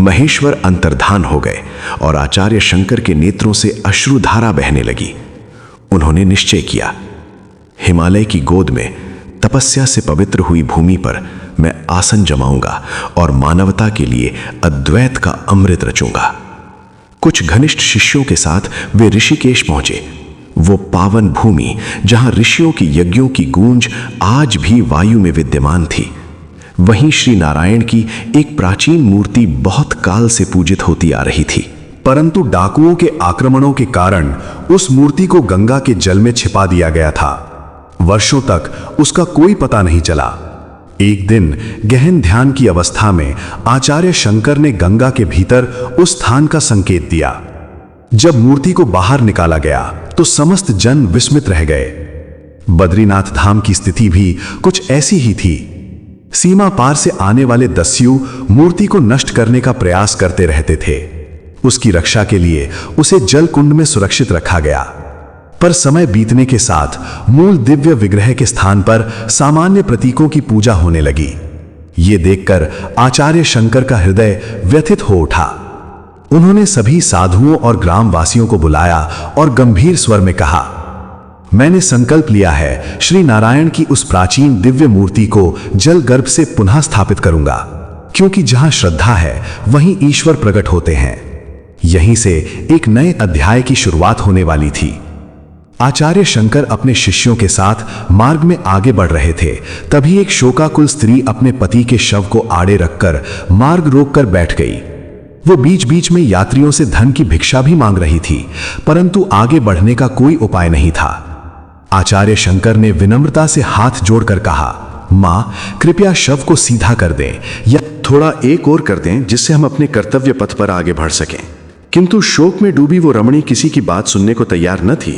महेश्वर अंतर्धान हो गए और आचार्य शंकर के नेत्रों से अश्रुधारा बहने लगी। उन्होंने निश्चय किया, हिमालय की गोद में तपस्या से पवित्र हुई भूमि पर मैं आसन जमाऊंगा और मानवता के लिए अद्वैत का अमृत रचूंगा। कुछ घनिष्ठ शिष्यों के साथ वे ऋषिकेश पहुंचे, वो पावन भूमि जहां ऋषियों की यज्ञों की गूंज आज भी वायु में विद्यमान थी। वहीं श्री नारायण की एक प्राचीन मूर्ति बहुत काल से पूजित होती आ रही थी, परंतु डाकुओं के आक्रमणों के कारण उस मूर्ति को गंगा के जल में छिपा दिया गया था। वर्षों तक उसका कोई पता नहीं चला। एक दिन गहन ध्यान की अवस्था में आचार्य शंकर ने गंगा के भीतर उस स्थान का संकेत दिया। जब मूर्ति को बाहर निकाला गया तो समस्त जन विस्मित रह गए। बद्रीनाथ धाम की स्थिति भी कुछ ऐसी ही थी। सीमा पार से आने वाले दस्यु मूर्ति को नष्ट करने का प्रयास करते रहते थे। उसकी रक्षा के लिए उसे जल कुंड में सुरक्षित रखा गया, पर समय बीतने के साथ मूल दिव्य विग्रह के स्थान पर सामान्य प्रतीकों की पूजा होने लगी। ये देखकर आचार्य शंकर का हृदय व्यथित हो उठा। उन्होंने सभी साधुओं और ग्रामवासियों को बुलाया और गंभीर स्वर में कहा, मैंने संकल्प लिया है श्री नारायण की उस प्राचीन दिव्य मूर्ति को जल गर्भ से पुनः स्थापित करूंगा, क्योंकि जहां श्रद्धा है वहीं ईश्वर प्रकट होते हैं। यहीं से एक नए अध्याय की शुरुआत होने वाली थी। आचार्य शंकर अपने शिष्यों के साथ मार्ग में आगे बढ़ रहे थे। तभी एक शोकाकुल स्त्री अपने पति के शव को आड़े रखकर मार्ग रोककर बैठ गई। वो बीच बीच में यात्रियों से धन की भिक्षा भी मांग रही थी, परंतु आगे बढ़ने का कोई उपाय नहीं था। आचार्य शंकर ने विनम्रता से हाथ जोड़कर कहा, मां, कृपया शव को सीधा कर दें या थोड़ा एक और कर दें जिससे हम अपने कर्तव्य पथ पर आगे बढ़ सकें। किंतु शोक में डूबी वो रमणी किसी की बात सुनने को तैयार न थी।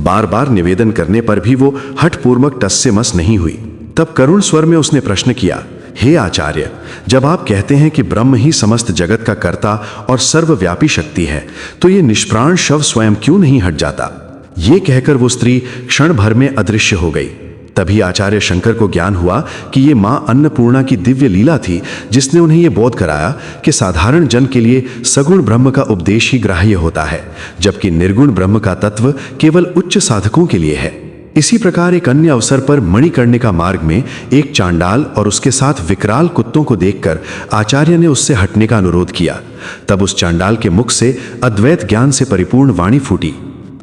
बार बार निवेदन करने पर भी वो हठपूर्वक टस से मस नहीं हुई। तब करुण स्वर में उसने प्रश्न किया, हे आचार्य, जब आप कहते हैं कि ब्रह्म ही समस्त जगत का कर्ता और सर्वव्यापी शक्ति है, तो ये निष्प्राण शव स्वयं क्यों नहीं हट जाता? ये कहकर वो स्त्री क्षण भर में अदृश्य हो गई। तभी आचार्य शंकर को ज्ञान हुआ कि ये मां अन्नपूर्णा की दिव्य लीला थी, जिसने उन्हें ये बोध कराया कि साधारण जन के लिए सगुण ब्रह्म का उपदेश ही ग्राह्य होता है, जबकि निर्गुण ब्रह्म का तत्व केवल उच्च साधकों के लिए है। इसी प्रकार एक अन्य अवसर पर मणिकर्णिका मार्ग में एक चांडाल और उसके साथ विकराल कुत्तों को देखकर आचार्य ने उससे हटने का अनुरोध किया। तब उस चांडाल के मुख से अद्वैत ज्ञान से परिपूर्ण वाणी फूटी,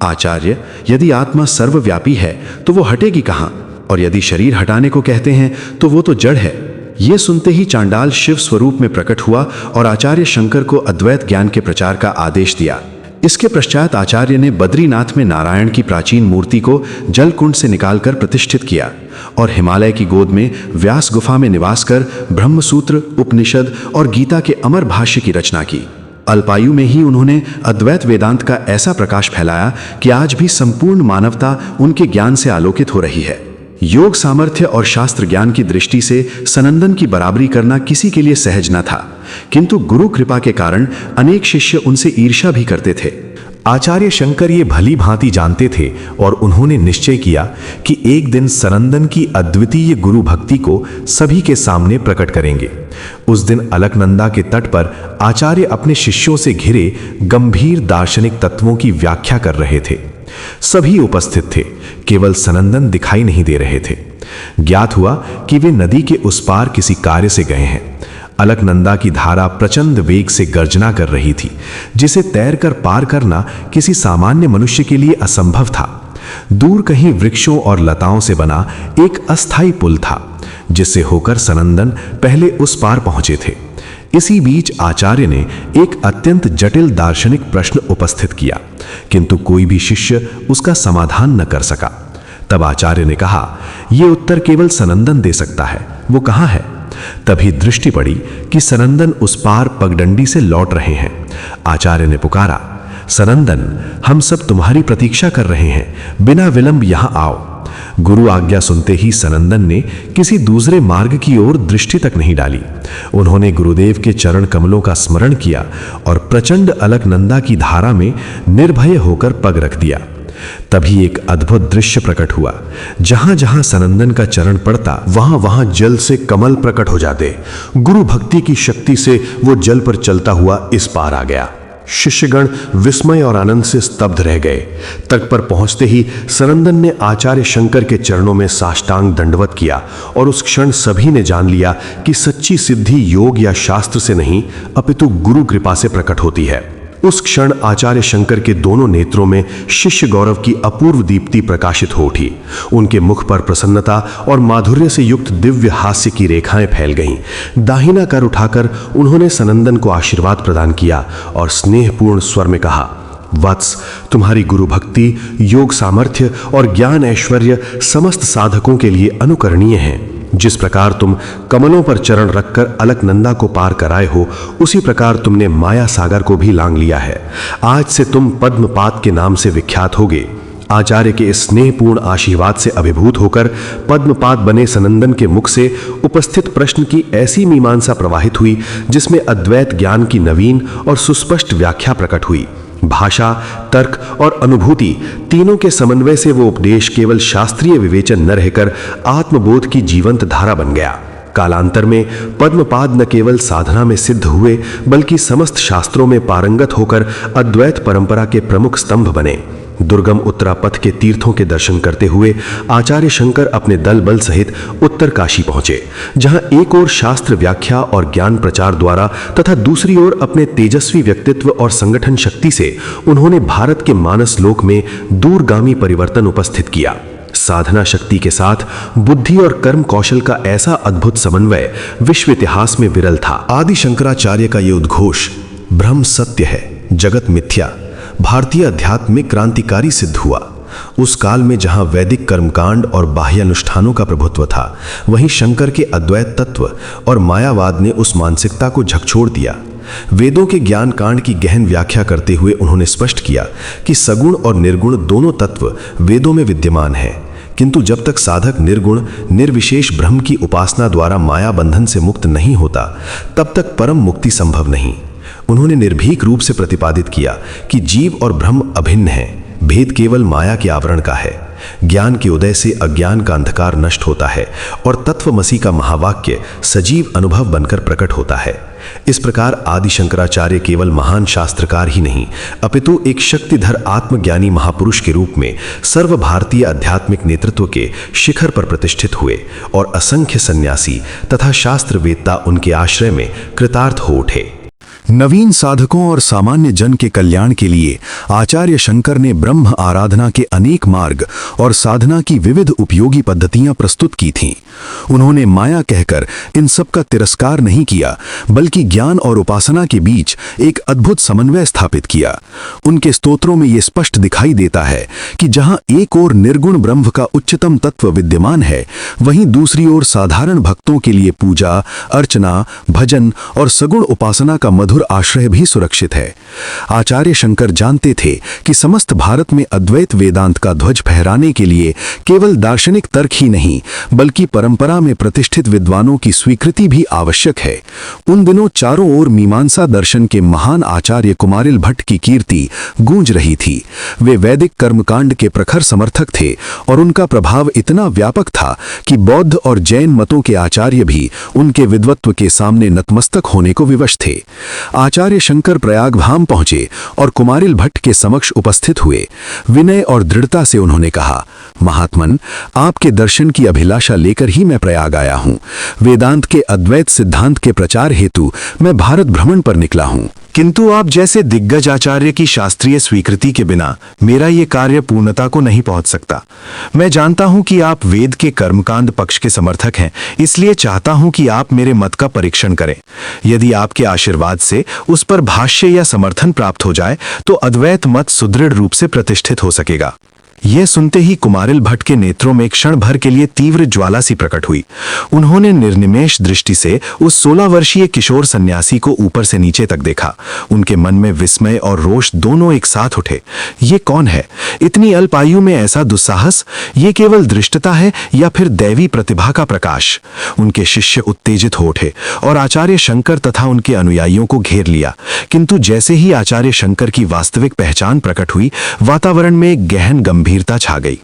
आचार्य, यदि आत्मा सर्वव्यापी है तो वो हटेगी कहाँ, और यदि शरीर हटाने को कहते हैं तो वो तो जड़ है। ये सुनते ही चांडाल शिव स्वरूप में प्रकट हुआ और आचार्य शंकर को अद्वैत ज्ञान के प्रचार का आदेश दिया। इसके पश्चात आचार्य ने बद्रीनाथ में नारायण की प्राचीन मूर्ति को जल कुंड से निकालकर प्रतिष्ठित किया और हिमालय की गोद में व्यास गुफा में निवास कर ब्रह्मसूत्र, उपनिषद और गीता के अमर भाष्य की रचना की। अल्पायु में ही उन्होंने अद्वैत वेदांत का ऐसा प्रकाश फैलाया कि आज भी संपूर्ण मानवता उनके ज्ञान से आलोकित हो रही है। योग सामर्थ्य और शास्त्र ज्ञान की दृष्टि से सनंदन की बराबरी करना किसी के लिए सहज न था, किंतु गुरु कृपा के कारण अनेक शिष्य उनसे ईर्ष्या भी करते थे। आचार्य शंकर ये भली भांति जानते थे और उन्होंने निश्चय किया कि एक दिन सनंदन की अद्वितीय गुरु भक्ति को सभी के सामने प्रकट करेंगे। उस दिन अलकनंदा के तट पर आचार्य अपने शिष्यों से घिरे गंभीर दार्शनिक तत्वों की व्याख्या कर रहे थे। सभी उपस्थित थे, केवल सनंदन दिखाई नहीं दे रहे थे। ज्ञात हुआ कि वे नदी के उस पार किसी कार्य से गए हैं। अलकनंदा की धारा प्रचंड वेग से गर्जना कर रही थी, जिसे तैरकर पार करना किसी सामान्य मनुष्य के लिए असंभव था। दूर कहीं वृक्षों और लताओं से बना एक अस्थायी पुल था, जिससे होकर सनंदन पहले उस पार पहुंचे थे। इसी बीच आचार्य ने एक अत्यंत जटिल दार्शनिक प्रश्न उपस्थित किया, किंतु कोई भी शिष्य उसका समाधान न कर सका। तब आचार्य ने कहा, यह उत्तर केवल सनंदन दे सकता है, वो कहाँ है? तभी दृष्टि पड़ी कि सनंदन उस पार पगडंडी से लौट रहे हैं। आचार्य ने पुकारा, सनंदन, हम सब तुम्हारी प्रतीक्षा कर रहे हैं, बिना विलंब यहां आओ। गुरु आज्ञा सुनते ही सनंदन ने किसी दूसरे मार्ग की ओर दृष्टि तक नहीं डाली। उन्होंने गुरुदेव के चरण कमलों का स्मरण किया और प्रचंड अलकनंदा की धारा में निर्भय होकर पग रख दिया। तभी एक अद्भुत दृश्य प्रकट हुआ। जहां जहां सनंदन का चरण पड़ता, वहां वहां जल से कमल प्रकट हो जाते। गुरु भक्ति की शक्ति से वो जल पर चलता हुआ इस पार आ गया। शिष्यगण विस्मय और आनंद से स्तब्ध रह गए। तट पर पहुंचते ही सनंदन ने आचार्य शंकर के चरणों में साष्टांग दंडवत किया और उस क्षण सभी ने जान लिया कि सच्ची सिद्धि योग या शास्त्र से नहीं, अपितु गुरु कृपा से प्रकट होती है। उस क्षण आचार्य शंकर के दोनों नेत्रों में शिष्य गौरव की अपूर्व दीप्ति प्रकाशित हो उठी। उनके मुख पर प्रसन्नता और माधुर्य से युक्त दिव्य हास्य की रेखाएं फैल गईं। दाहिना कर उठाकर उन्होंने सनंदन को आशीर्वाद प्रदान किया और स्नेहपूर्ण स्वर में कहा, वत्स, तुम्हारी गुरु भक्ति, योग सामर्थ्य और ज्ञान ऐश्वर्य समस्त साधकों के लिए अनुकरणीय है। जिस प्रकार तुम कमलों पर चरण रखकर अलकनंदा को पार कराए हो, उसी प्रकार तुमने माया सागर को भी लांग लिया है। आज से तुम पद्मपाद के नाम से विख्यात होगे। आचार्य के इस स्नेहपूर्ण आशीर्वाद से अभिभूत होकर पद्मपाद बने सनंदन के मुख से उपस्थित प्रश्न की ऐसी मीमांसा प्रवाहित हुई, जिसमें अद्वैत ज्ञान की नवीन और सुस्पष्ट व्याख्या प्रकट हुई। भाषा, तर्क और अनुभूति तीनों के समन्वय से वो उपदेश केवल शास्त्रीय विवेचन न रहकर आत्मबोध की जीवंत धारा बन गया। कालांतर में पद्मपाद न केवल साधना में सिद्ध हुए, बल्कि समस्त शास्त्रों में पारंगत होकर अद्वैत परंपरा के प्रमुख स्तंभ बने। दुर्गम उत्तरापथ के तीर्थों के दर्शन करते हुए आचार्य शंकर अपने दल बल सहित उत्तर काशी पहुंचे, जहां एक ओर शास्त्र व्याख्या और ज्ञान प्रचार द्वारा तथा दूसरी ओर अपने तेजस्वी व्यक्तित्व और संगठन शक्ति से उन्होंने भारत के मानस लोक में दूरगामी परिवर्तन उपस्थित किया। साधना शक्ति के साथ बुद्धि और कर्म कौशल का ऐसा अद्भुत समन्वय विश्व इतिहास में विरल था। आदि शंकराचार्य का ये उद्घोष ब्रह्म सत्य है, जगत मिथ्या, भारतीय अध्यात्म में क्रांतिकारी सिद्ध हुआ। उस काल में जहां वैदिक कर्मकांड और बाह्य अनुष्ठानों का प्रभुत्व था, वहीं शंकर के अद्वैत तत्व और मायावाद ने उस मानसिकता को झकझोर दिया। वेदों के ज्ञान कांड की गहन व्याख्या करते हुए उन्होंने स्पष्ट किया कि सगुण और निर्गुण दोनों तत्व वेदों में विद्यमान हैं, किंतु जब तक साधक निर्गुण निर्विशेष ब्रह्म की उपासना द्वारा माया बंधन से मुक्त नहीं होता, तब तक परम मुक्ति संभव नहीं। उन्होंने निर्भीक रूप से प्रतिपादित किया कि जीव और ब्रह्म अभिन्न हैं, भेद केवल माया के आवरण का है। ज्ञान के उदय से अज्ञान का अंधकार नष्ट होता है और तत्वमसी का महावाक्य सजीव अनुभव बनकर प्रकट होता है। इस प्रकार आदि शंकराचार्य केवल महान शास्त्रकार ही नहीं, अपितु एक शक्तिधर आत्मज्ञानी महापुरुष के रूप में सर्व भारतीय आध्यात्मिक नेतृत्व के शिखर पर प्रतिष्ठित हुए और असंख्य सन्यासी तथा शास्त्रवेत्ता उनके आश्रय में कृतार्थ हो उठे। नवीन साधकों और सामान्य जन के कल्याण के लिए आचार्य शंकर ने ब्रह्म आराधना के अनेक मार्ग और साधना की विविध उपयोगी पद्धतियां प्रस्तुत की थीं। उन्होंने माया कहकर इन सब का तिरस्कार नहीं किया, बल्कि ज्ञान और उपासना के बीच एक अद्भुत समन्वय स्थापित किया। उनके स्तोत्रों में ये स्पष्ट दिखाई देता है कि जहां एक ओर निर्गुण ब्रह्म का उच्चतम तत्व विद्यमान है, वहीं दूसरी ओर साधारण भक्तों के लिए पूजा, अर्चना, भजन और सगुण उपासना का मधुर आश्रय भी सुरक्षित है। आचार्य शंकर जानते थे कि समस्त भारत में अद्वैत वेदांत का ध्वज फहराने के लिए केवल दार्शनिक तर्क ही नहीं, बल्कि परंपरा में प्रतिष्ठित विद्वानों की स्वीकृति भी आवश्यक है। उन दिनों चारों ओर मीमांसा दर्शन के महान आचार्य कुमारिल भट्ट की कीर्ति गूंज रही थी। वे वैदिक कर्मकांड के प्रखर समर्थक थे और उनका प्रभाव इतना व्यापक था कि बौद्ध और जैन मतों के आचार्य भी उनके विद्वत्व के सामने नतमस्तक होने को विवश थे। आचार्य शंकर प्रयागधाम पहुंचे और कुमारिल भट्ट के समक्ष उपस्थित हुए। विनय और दृढ़ता से उन्होंने कहा, महात्मन, आपके दर्शन की अभिलाषा लेकर ही मैं प्रयाग आया हूं। वेदांत के अद्वैत सिद्धांत के प्रचार हेतु मैं भारत भ्रमण पर निकला हूं, किंतु आप जैसे दिग्गज आचार्य की शास्त्रीय स्वीकृति के बिना मेरा ये कार्य पूर्णता को नहीं पहुंच सकता। मैं जानता हूं कि आप वेद के कर्मकांड पक्ष के समर्थक हैं, इसलिए चाहता हूं कि आप मेरे मत का परीक्षण करें। यदि आपके आशीर्वाद से उस पर भाष्य या समर्थन प्राप्त हो जाए तो अद्वैत मत सुदृढ़ रूप से प्रतिष्ठित हो सकेगा। यह सुनते ही कुमारिल भट्ट के नेत्रों में क्षण भर के लिए तीव्र ज्वाला सी प्रकट हुई। उन्होंने निर्निमेष दृष्टि से उस 16 वर्षीय किशोर सन्यासी को ऊपर से नीचे तक देखा। उनके मन में विस्मय और रोष दोनों एक साथ उठे। ये कौन है? इतनी अल्प आयु में ऐसा दुस्साहस? ये केवल दृष्टता है या फिर दैवी प्रतिभा का प्रकाश? उनके शिष्य उत्तेजित हो उठे और आचार्य शंकर तथा उनके अनुयायियों को घेर लिया। किंतु जैसे ही आचार्य शंकर की वास्तविक पहचान प्रकट हुई, वातावरण में एक गहन गंभीरता छा गई।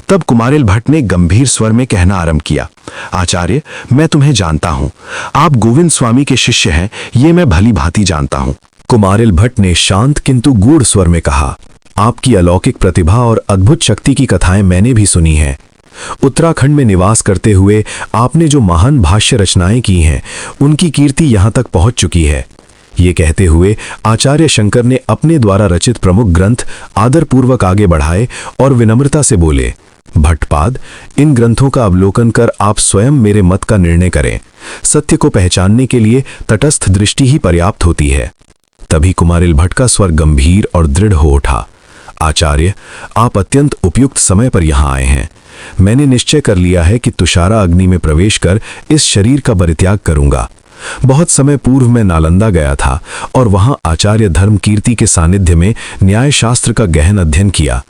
तब कुमारिल भट्ट ने गंभीर स्वर में कहना आरंभ किया, आचार्य, मैं तुम्हें जानता हूं। आप गोविंद स्वामी के शिष्य हैं, ये मैं भली भांति जानता हूं। कुमारिल भट्ट ने शांत किंतु गूढ़ स्वर में कहा, आपकी अलौकिक प्रतिभा और अद्भुत शक्ति की कथाएं मैंने भी सुनी हैं। उत्तराखंड में निवास करते हुए आपने जो महान भाष्य रचनाएं की हैं, उनकी कीर्ति यहां तक पहुंच चुकी है। ये कहते हुए आचार्य शंकर ने अपने द्वारा रचित प्रमुख ग्रंथ आदरपूर्वक आगे बढ़ाए और विनम्रता से बोले, भट्टपाद, इन ग्रंथों का अवलोकन कर आप स्वयं मेरे मत का निर्णय करें। सत्य को पहचानने के लिए तटस्थ दृष्टि ही पर्याप्त होती है। तभी कुमारिल भट्ट का स्वर गंभीर और दृढ़ हो उठा, आचार्य, आप अत्यंत उपयुक्त समय पर यहाँ आए हैं। मैंने निश्चय कर लिया है कि तुषारा अग्नि में प्रवेश कर इस शरीर का परित्याग करूंगा। बहुत समय पूर्व मैं नालंदा गया था और वहां आचार्य धर्म कीर्ति के सानिध्य में न्याय शास्त्र का गहन अध्ययन किया।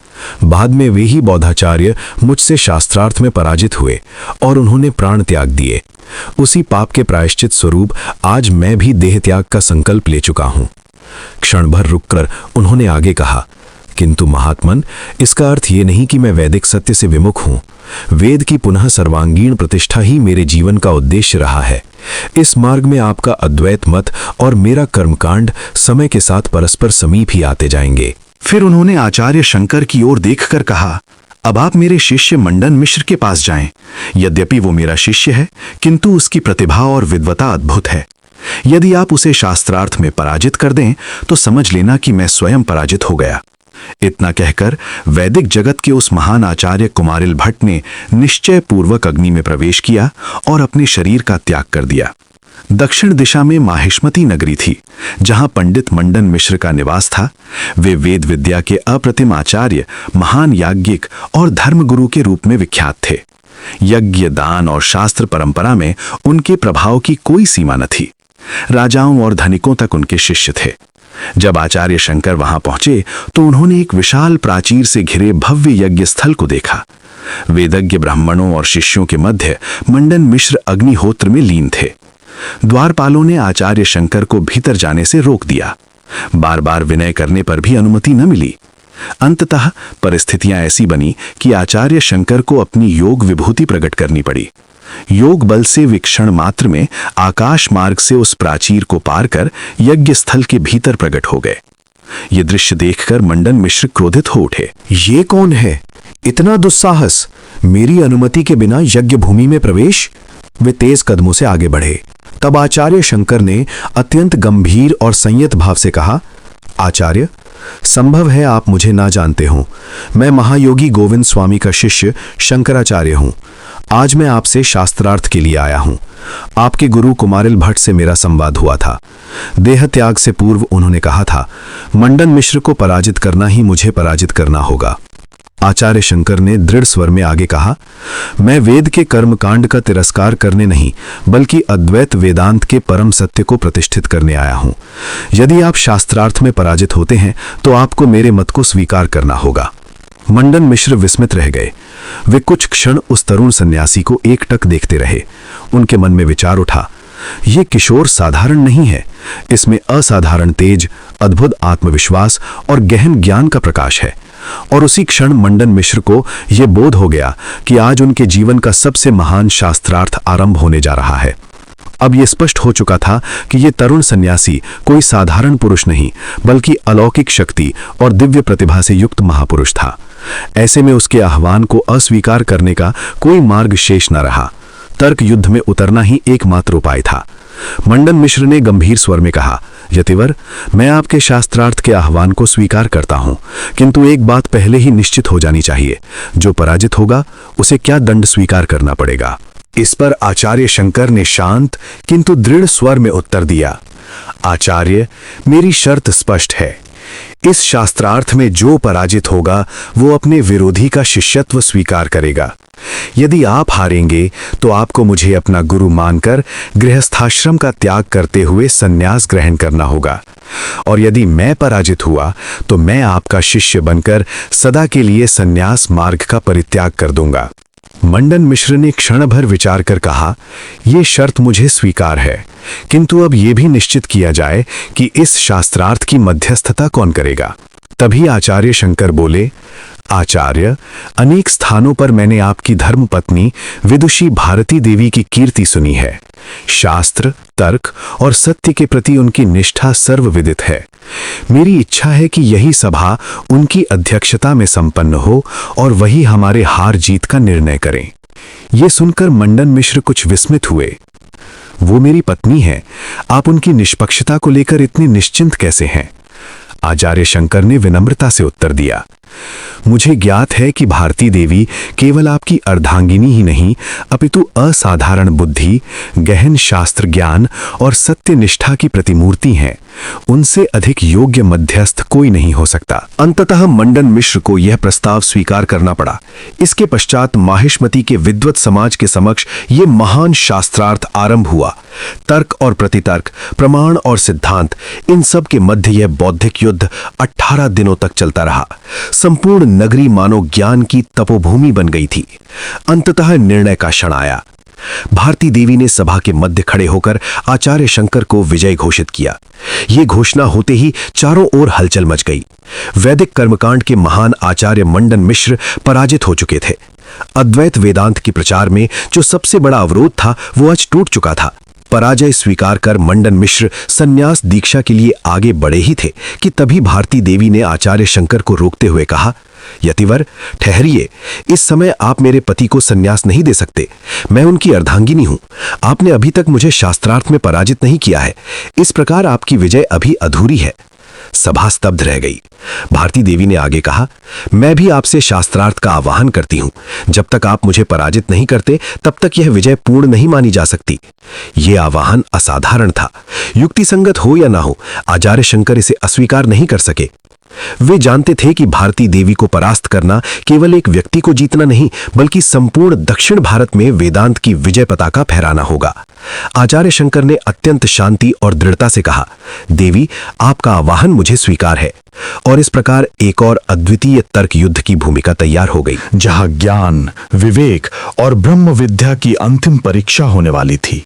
बाद में वे ही बौद्धाचार्य मुझसे शास्त्रार्थ में पराजित हुए और उन्होंने प्राण त्याग दिए। उसी पाप के प्रायश्चित स्वरूप आज मैं भी देह त्याग का संकल्प ले चुका हूं। क्षण भर रुककर उन्होंने आगे कहा, किंतु महात्मन, इसका अर्थ ये नहीं कि मैं वैदिक सत्य से विमुख हूं। वेद की पुनः सर्वांगीण प्रतिष्ठा ही मेरे जीवन का उद्देश्य रहा है। इस मार्ग में आपका अद्वैत मत और मेरा कर्मकांड समय के साथ परस्पर समीप ही आते जाएंगे। फिर उन्होंने आचार्य शंकर की ओर देखकर कहा, अब आप मेरे शिष्य मंडन मिश्र के पास जाएं। यद्यपि वो मेरा शिष्य है, किंतु उसकी प्रतिभा और विद्वता अद्भुत है। यदि आप उसे शास्त्रार्थ में पराजित कर दें तो समझ लेना कि मैं स्वयं पराजित हो गया। इतना कहकर वैदिक जगत के उस महान आचार्य कुमारिल भट्ट ने निश्चय पूर्वक अग्नि में प्रवेश किया और अपने शरीर का त्याग कर दिया। दक्षिण दिशा में माहिष्मती नगरी थी, जहां पंडित मंडन मिश्र का निवास था। वे वेद विद्या के अप्रतिम आचार्य, महान याज्ञिक और धर्मगुरु के रूप में विख्यात थे। यज्ञ, दान और शास्त्र परंपरा में उनके प्रभाव की कोई सीमा न थी। राजाओं और धनिकों तक उनके शिष्य थे। जब आचार्य शंकर वहां पहुंचे तो उन्होंने एक विशाल प्राचीर से घिरे भव्य यज्ञ स्थल को देखा। वेदज्ञ ब्राह्मणों और शिष्यों के मध्य मंडन मिश्र अग्निहोत्र में लीन थे। द्वारपालों ने आचार्य शंकर को भीतर जाने से रोक दिया। बार बार विनय करने पर भी अनुमति न मिली। अंततः परिस्थितियां ऐसी बनी कि आचार्य शंकर को अपनी योग विभूति प्रकट करनी पड़ी। योग बल से विक्षण मात्र में आकाश मार्ग से उस प्राचीर को पार कर यज्ञ स्थल के भीतर प्रकट हो गए। ये दृश्य देखकर मंडन मिश्र क्रोधित हो उठे। ये कौन है? इतना दुस्साहस! मेरी अनुमति के बिना यज्ञ भूमि में प्रवेश! वे तेज कदमों से आगे बढ़े। तब आचार्य शंकर ने अत्यंत गंभीर और संयत भाव से कहा, आचार्य, संभव है आप मुझे ना जानते हों। मैं महायोगी गोविंद स्वामी का शिष्य शंकराचार्य हूं। आज मैं आपसे शास्त्रार्थ के लिए आया हूं। आपके गुरु कुमारिल भट्ट से मेरा संवाद हुआ था। देह त्याग से पूर्व उन्होंने कहा था, मंडन मिश्र को पराजित करना ही मुझे पराजित करना होगा। आचार्य शंकर ने दृढ़ स्वर में आगे कहा, मैं वेद के कर्मकांड का तिरस्कार करने नहीं, बल्कि अद्वैत वेदांत के परम सत्य को प्रतिष्ठित करने आया हूं। यदि आप शास्त्रार्थ में पराजित होते हैं तो आपको मेरे मत को स्वीकार करना होगा। मंडन मिश्र विस्मित रह गए। वे कुछ क्षण उस तरुण सन्यासी को एकटक देखते रहे। उनके मन में विचार उठा, ये किशोर साधारण नहीं है। इसमें असाधारण तेज, अद्भुत आत्मविश्वास और गहन ज्ञान का प्रकाश है। और उसी क्षण मंडन मिश्र को यह बोध हो गया कि आज उनके जीवन का सबसे महान शास्त्रार्थ आरंभ होने जा रहा है। अब यह स्पष्ट हो चुका था कि यह तरुण सन्यासी कोई साधारण पुरुष नहीं, बल्कि अलौकिक शक्ति और दिव्य प्रतिभा से युक्त महापुरुष था। ऐसे में उसके आह्वान को अस्वीकार करने का कोई मार्ग शेष न रहा। तर्क युद्ध में उतरना ही एकमात्र उपाय था। मंडन मिश्र ने गंभीर स्वर में कहा, यतिवर, मैं आपके शास्त्रार्थ के आह्वान को स्वीकार करता हूं, किंतु एक बात पहले ही निश्चित हो जानी चाहिए, जो पराजित होगा उसे क्या दंड स्वीकार करना पड़ेगा। इस पर आचार्य शंकर ने शांत किंतु दृढ़ स्वर में उत्तर दिया, आचार्य, मेरी शर्त स्पष्ट है। इस शास्त्रार्थ में जो पराजित होगा वो अपने विरोधी का शिष्यत्व स्वीकार करेगा। यदि आप हारेंगे तो आपको मुझे अपना गुरु मानकर गृहस्थाश्रम का त्याग करते हुए संन्यास ग्रहण करना होगा, और यदि मैं पराजित हुआ तो मैं आपका शिष्य बनकर सदा के लिए संन्यास मार्ग का परित्याग कर दूंगा। मंडन मिश्र ने क्षण भर विचार कर कहा, यह शर्त मुझे स्वीकार है, किंतु अब यह भी निश्चित किया जाए कि इस शास्त्रार्थ की मध्यस्थता कौन करेगा। तभी आचार्य शंकर बोले, आचार्य, अनेक स्थानों पर मैंने आपकी धर्मपत्नी विदुषी भारती देवी की कीर्ति सुनी है। शास्त्र, तर्क और सत्य के प्रति उनकी निष्ठा सर्वविदित है। मेरी इच्छा है कि यही सभा उनकी अध्यक्षता में संपन्न हो और वही हमारे हार जीत का निर्णय करें। ये सुनकर मंडन मिश्र कुछ विस्मित हुए। वो मेरी पत्नी है, आप उनकी निष्पक्षता को लेकर इतने निश्चिंत कैसे हैं? आचार्य शंकर ने विनम्रता से उत्तर दिया, मुझे ज्ञात है कि भारती देवी केवल आपकी अर्धांगिनी ही नहीं, अपितु असाधारण बुद्धि, गहन शास्त्र ज्ञान और सत्य निष्ठा की प्रतिमूर्ति हैं। उनसे अधिक योग्य मध्यस्थ कोई नहीं हो सकता। अंततः मंडन मिश्र को यह प्रस्ताव स्वीकार करना पड़ा। इसके पश्चात माहिष्मती के विद्वत समाज के समक्ष ये महान शास्त्रार्थ आरंभ हुआ। तर्क और प्रतितर्क, प्रमाण और सिद्धांत, इन सब के मध्य यह बौद्धिक युद्ध 18 दिनों तक चलता रहा। संपूर्ण नगरी मानो ज्ञान की तपोभूमि बन गई थी। अंततः निर्णय का क्षण आया। भारती देवी ने सभा के मध्य खड़े होकर आचार्य शंकर को विजय घोषित किया। यह घोषणा होते ही चारों ओर हलचल मच गई। वैदिक कर्मकांड के महान आचार्य मंडन मिश्र पराजित हो चुके थे। अद्वैत वेदांत के प्रचार में जो सबसे बड़ा अवरोध था वो आज टूट चुका था। पराजय स्वीकार कर मंडन मिश्र संन्यास दीक्षा के लिए आगे बढ़े ही थे कि तभी भारती देवी ने आचार्य शंकर को रोकते हुए कहा, यतिवर, ठहरिए। इस समय आप मेरे पति को संन्यास नहीं दे सकते। मैं उनकी अर्धांगिनी हूं। आपने अभी तक मुझे शास्त्रार्थ में पराजित नहीं किया है। इस प्रकार आपकी विजय अभी अधूरी है। सभा स्तब्ध रह गई। भारती देवी ने आगे कहा, मैं भी आपसे शास्त्रार्थ का आवाहन करती हूं। जब तक आप मुझे पराजित नहीं करते तब तक यह विजय पूर्ण नहीं मानी जा सकती। यह आवाहन असाधारण था। युक्तिसंगत हो या ना हो, आचार्य शंकर इसे अस्वीकार नहीं कर सके। वे जानते थे कि भारती देवी को परास्त करना केवल एक व्यक्ति को जीतना नहीं, बल्कि संपूर्ण दक्षिण भारत में वेदांत की विजय पताका फहराना होगा। आचार्य शंकर ने अत्यंत शांति और दृढ़ता से कहा, देवी, आपका आवाहन मुझे स्वीकार है। और इस प्रकार एक और अद्वितीय तर्क युद्ध की भूमिका तैयार हो गई, जहां ज्ञान, विवेक और ब्रह्म विद्या की अंतिम परीक्षा होने वाली थी।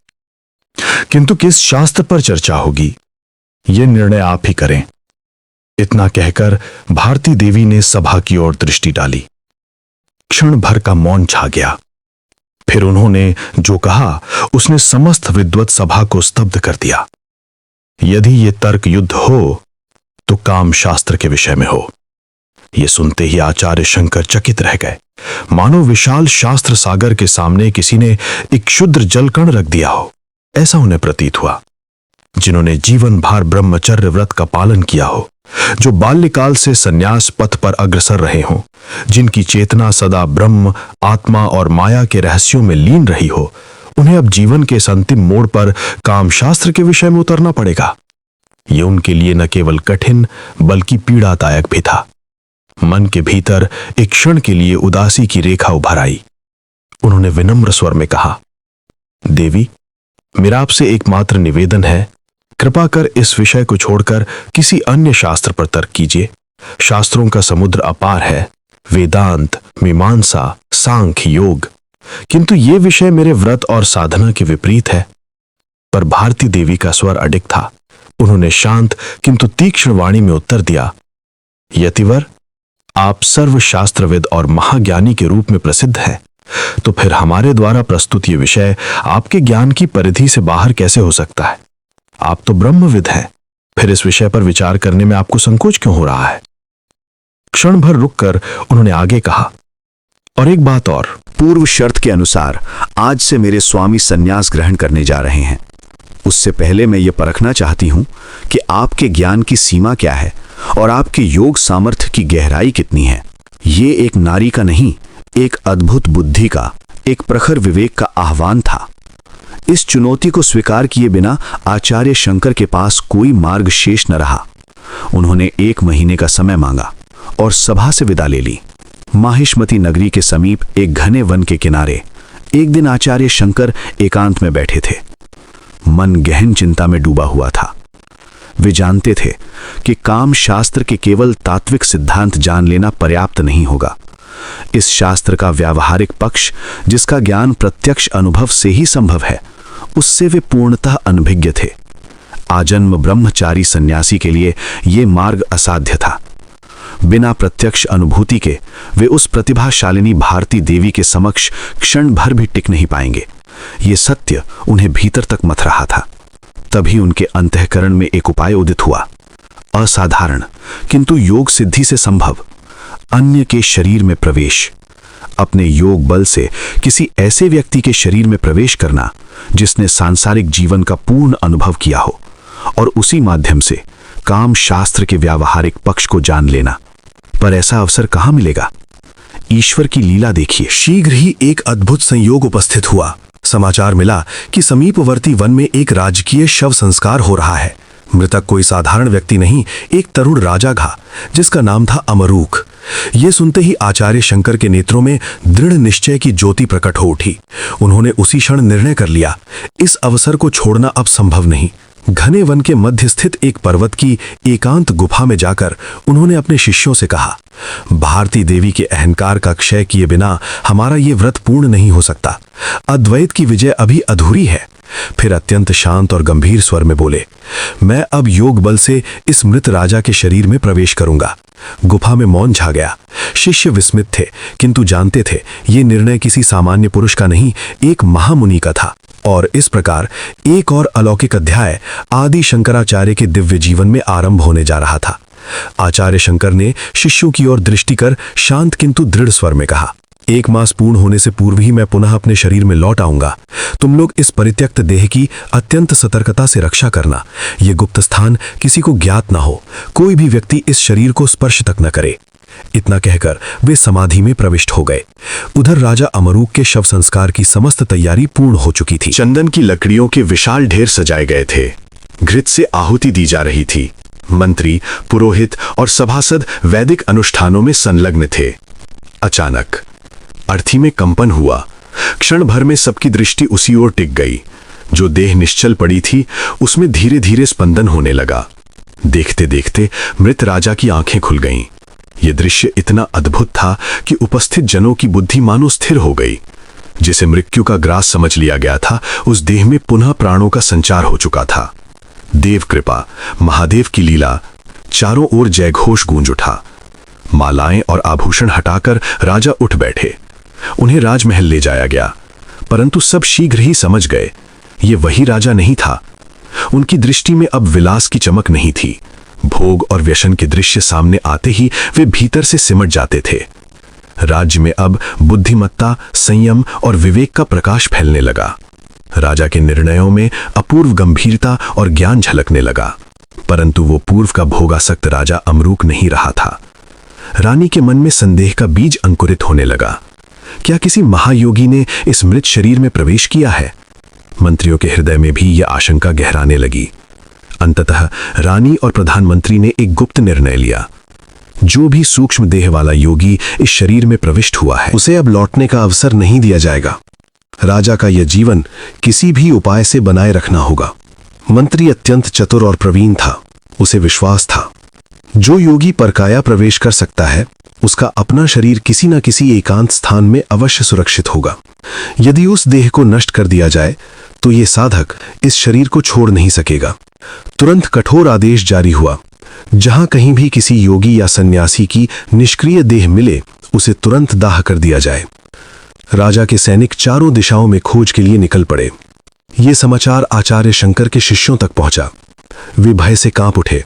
किंतु किस शास्त्र पर चर्चा होगी, यह निर्णय आप ही करें। इतना कहकर भारती देवी ने सभा की ओर दृष्टि डाली। क्षण भर का मौन छा गया। फिर उन्होंने जो कहा उसने समस्त विद्वत सभा को स्तब्ध कर दिया। यदि ये तर्क युद्ध हो तो काम शास्त्र के विषय में हो। यह सुनते ही आचार्य शंकर चकित रह गए, मानो विशाल शास्त्र सागर के सामने किसी ने एक क्षुद्र जलकण रख दिया हो। ऐसा उन्हें प्रतीत हुआ। जिन्होंने जीवन भर ब्रह्मचर्य व्रत का पालन किया हो, जो बाल्यकाल से संन्यास पथ पर अग्रसर रहे हों, जिनकी चेतना सदा ब्रह्म, आत्मा और माया के रहस्यों में लीन रही हो, उन्हें अब जीवन के इस अंतिम मोड़ पर कामशास्त्र के विषय में उतरना पड़ेगा। ये उनके लिए न केवल कठिन बल्कि पीड़ादायक भी था। मन के भीतर एक क्षण के लिए उदासी की रेखा उभर आई। उन्होंने विनम्र स्वर में कहा, देवी, मेरा आपसे एकमात्र निवेदन है, कृपा कर इस विषय को छोड़कर किसी अन्य शास्त्र पर तर्क कीजिए। शास्त्रों का समुद्र अपार है, वेदांत, मीमांसा, सांख्य, योग, किंतु ये विषय मेरे व्रत और साधना के विपरीत है। पर भारती देवी का स्वर अडिग था। उन्होंने शांत किंतु तीक्ष्ण वाणी में उत्तर दिया, यतिवर, आप सर्वशास्त्रविद और महाज्ञानी के रूप में प्रसिद्ध हैं, तो फिर हमारे द्वारा प्रस्तुत ये विषय आपके ज्ञान की परिधि से बाहर कैसे हो सकता है? आप तो ब्रह्मविद हैं, फिर इस विषय पर विचार करने में आपको संकोच क्यों हो रहा है? क्षण भर रुककर उन्होंने आगे कहा, और एक बात और, पूर्व शर्त के अनुसार आज से मेरे स्वामी संन्यास ग्रहण करने जा रहे हैं। उससे पहले मैं ये परखना चाहती हूं कि आपके ज्ञान की सीमा क्या है और आपके योग सामर्थ्य की गहराई कितनी है। ये एक नारी का नहीं, एक अद्भुत बुद्धि का, एक प्रखर विवेक का आह्वान था। इस चुनौती को स्वीकार किए बिना आचार्य शंकर के पास कोई मार्ग शेष न रहा। उन्होंने 1 महीने का समय मांगा और सभा से विदा ले ली। माहिष्मती नगरी के समीप एक घने वन के किनारे एक दिन आचार्य शंकर एकांत में बैठे थे। मन गहन चिंता में डूबा हुआ था। वे जानते थे कि काम शास्त्र के केवल तात्विक सिद्धांत जान लेना पर्याप्त नहीं होगा। इस शास्त्र का व्यावहारिक पक्ष, जिसका ज्ञान प्रत्यक्ष अनुभव से ही संभव है, उससे वे पूर्णतः अनभिज्ञ थे। आजन्म ब्रह्मचारी सन्यासी के लिए ये मार्ग असाध्य था। बिना प्रत्यक्ष अनुभूति के वे उस प्रतिभाशालिनी भारती देवी के समक्ष क्षण भर भी टिक नहीं पाएंगे। ये सत्य उन्हें भीतर तक मथ रहा था। तभी उनके अंतःकरण में एक उपाय उदित हुआ, असाधारण किंतु योग सिद्धि से संभव, अन्य के शरीर में प्रवेश। अपने योग बल से किसी ऐसे व्यक्ति के शरीर में प्रवेश करना जिसने सांसारिक जीवन का पूर्ण अनुभव किया हो, और उसी माध्यम से काम शास्त्र के व्यावहारिक पक्ष को जान लेना। पर ऐसा अवसर कहाँ मिलेगा? ईश्वर की लीला देखिए। शीघ्र ही एक अद्भुत संयोग उपस्थित हुआ। समाचार मिला कि समीपवर्ती वन में एक राजकीय शव संस्कार हो रहा है। मृतक कोई साधारण व्यक्ति नहीं, एक तरुण राजा था जिसका नाम था अमरूक। ये सुनते ही आचार्य शंकर के नेत्रों में दृढ़ निश्चय की ज्योति प्रकट हो उठी। उन्होंने उसी क्षण निर्णय कर लिया, इस अवसर को छोड़ना अब संभव नहीं। घने वन के मध्य स्थित एक पर्वत की एकांत गुफा में जाकर उन्होंने अपने शिष्यों से कहा, भारती देवी के अहंकार का क्षय किए बिना हमारा ये व्रत पूर्ण नहीं हो सकता। अद्वैत की विजय अभी अधूरी है। फिर अत्यंत शांत और गंभीर स्वर में बोले, मैं अब योग बल से इस मृत राजा के शरीर में प्रवेश करूंगा। गुफा में मौन छा गया। शिष्य विस्मित थे, किंतु जानते थे ये निर्णय किसी सामान्य पुरुष का नहीं, एक महामुनि का था। और इस प्रकार एक और अलौकिक अध्याय आदि शंकराचार्य के दिव्य जीवन में आरंभ होने जा रहा था। आचार्य शंकर ने शिष्यों की ओर दृष्टि कर शांत किंतु दृढ़ स्वर में कहा, 1 मास पूर्ण होने से पूर्व ही मैं पुनः अपने शरीर में लौट आऊंगा। तुम लोग इस परित्यक्त देह की अत्यंत सतर्कता से रक्षा करना। ये गुप्त स्थान किसी को ज्ञात ना हो, कोई भी व्यक्ति इस शरीर को स्पर्श तक न करे। इतना कहकर वे समाधि में प्रविष्ट हो गए। उधर राजा अमरूक के शव संस्कार की समस्त तैयारी पूर्ण हो चुकी थी। चंदन की लकड़ियों के विशाल ढेर सजाए गए थे। घृत से आहुति दी जा रही थी। मंत्री, पुरोहित और सभासद वैदिक अनुष्ठानों में संलग्न थे। अचानक अर्थी में कंपन हुआ। क्षण भर में सबकी दृष्टि उसी ओर टिक गई। जो देह निश्चल पड़ी थी उसमें धीरे धीरे स्पंदन होने लगा। देखते देखते मृत राजा की आंखें खुल गईं। यह दृश्य इतना अद्भुत था कि उपस्थित जनों की बुद्धि मानो स्थिर हो गई। जिसे मृत्यु का ग्रास समझ लिया गया था, उस देह में पुनः प्राणों का संचार हो चुका था। देव कृपा, महादेव की लीला, चारों ओर जयघोष गूंज उठा। मालाएं और आभूषण हटाकर राजा उठ बैठे। उन्हें राजमहल ले जाया गया, परंतु सब शीघ्र ही समझ गए ये वही राजा नहीं था। उनकी दृष्टि में अब विलास की चमक नहीं थी। भोग और व्यसन के दृश्य सामने आते ही वे भीतर से सिमट जाते थे। राज्य में अब बुद्धिमत्ता, संयम और विवेक का प्रकाश फैलने लगा। राजा के निर्णयों में अपूर्व गंभीरता और ज्ञान झलकने लगा। परंतु वो पूर्व का भोगासक्त राजा अमरूक नहीं रहा था। रानी के मन में संदेह का बीज अंकुरित होने लगा। क्या किसी महायोगी ने इस मृत शरीर में प्रवेश किया है? मंत्रियों के हृदय में भी यह आशंका गहराने लगी। अंततः रानी और प्रधानमंत्री ने एक गुप्त निर्णय लिया। जो भी सूक्ष्म देह वाला योगी इस शरीर में प्रविष्ट हुआ है, उसे अब लौटने का अवसर नहीं दिया जाएगा। राजा का यह जीवन किसी भी उपाय से बनाए रखना होगा। मंत्री अत्यंत चतुर और प्रवीण था। उसे विश्वास था जो योगी परकाया प्रवेश कर सकता है, उसका अपना शरीर किसी न किसी एकांत स्थान में अवश्य सुरक्षित होगा। यदि उस देह को नष्ट कर दिया जाए तो ये साधक इस शरीर को छोड़ नहीं सकेगा। तुरंत कठोर आदेश जारी हुआ, जहां कहीं भी किसी योगी या सन्यासी की निष्क्रिय देह मिले, उसे तुरंत दाह कर दिया जाए। राजा के सैनिक चारों दिशाओं में खोज के लिए निकल पड़े। ये समाचार आचार्य शंकर के शिष्यों तक पहुंचा। वे भय से कांप उठे।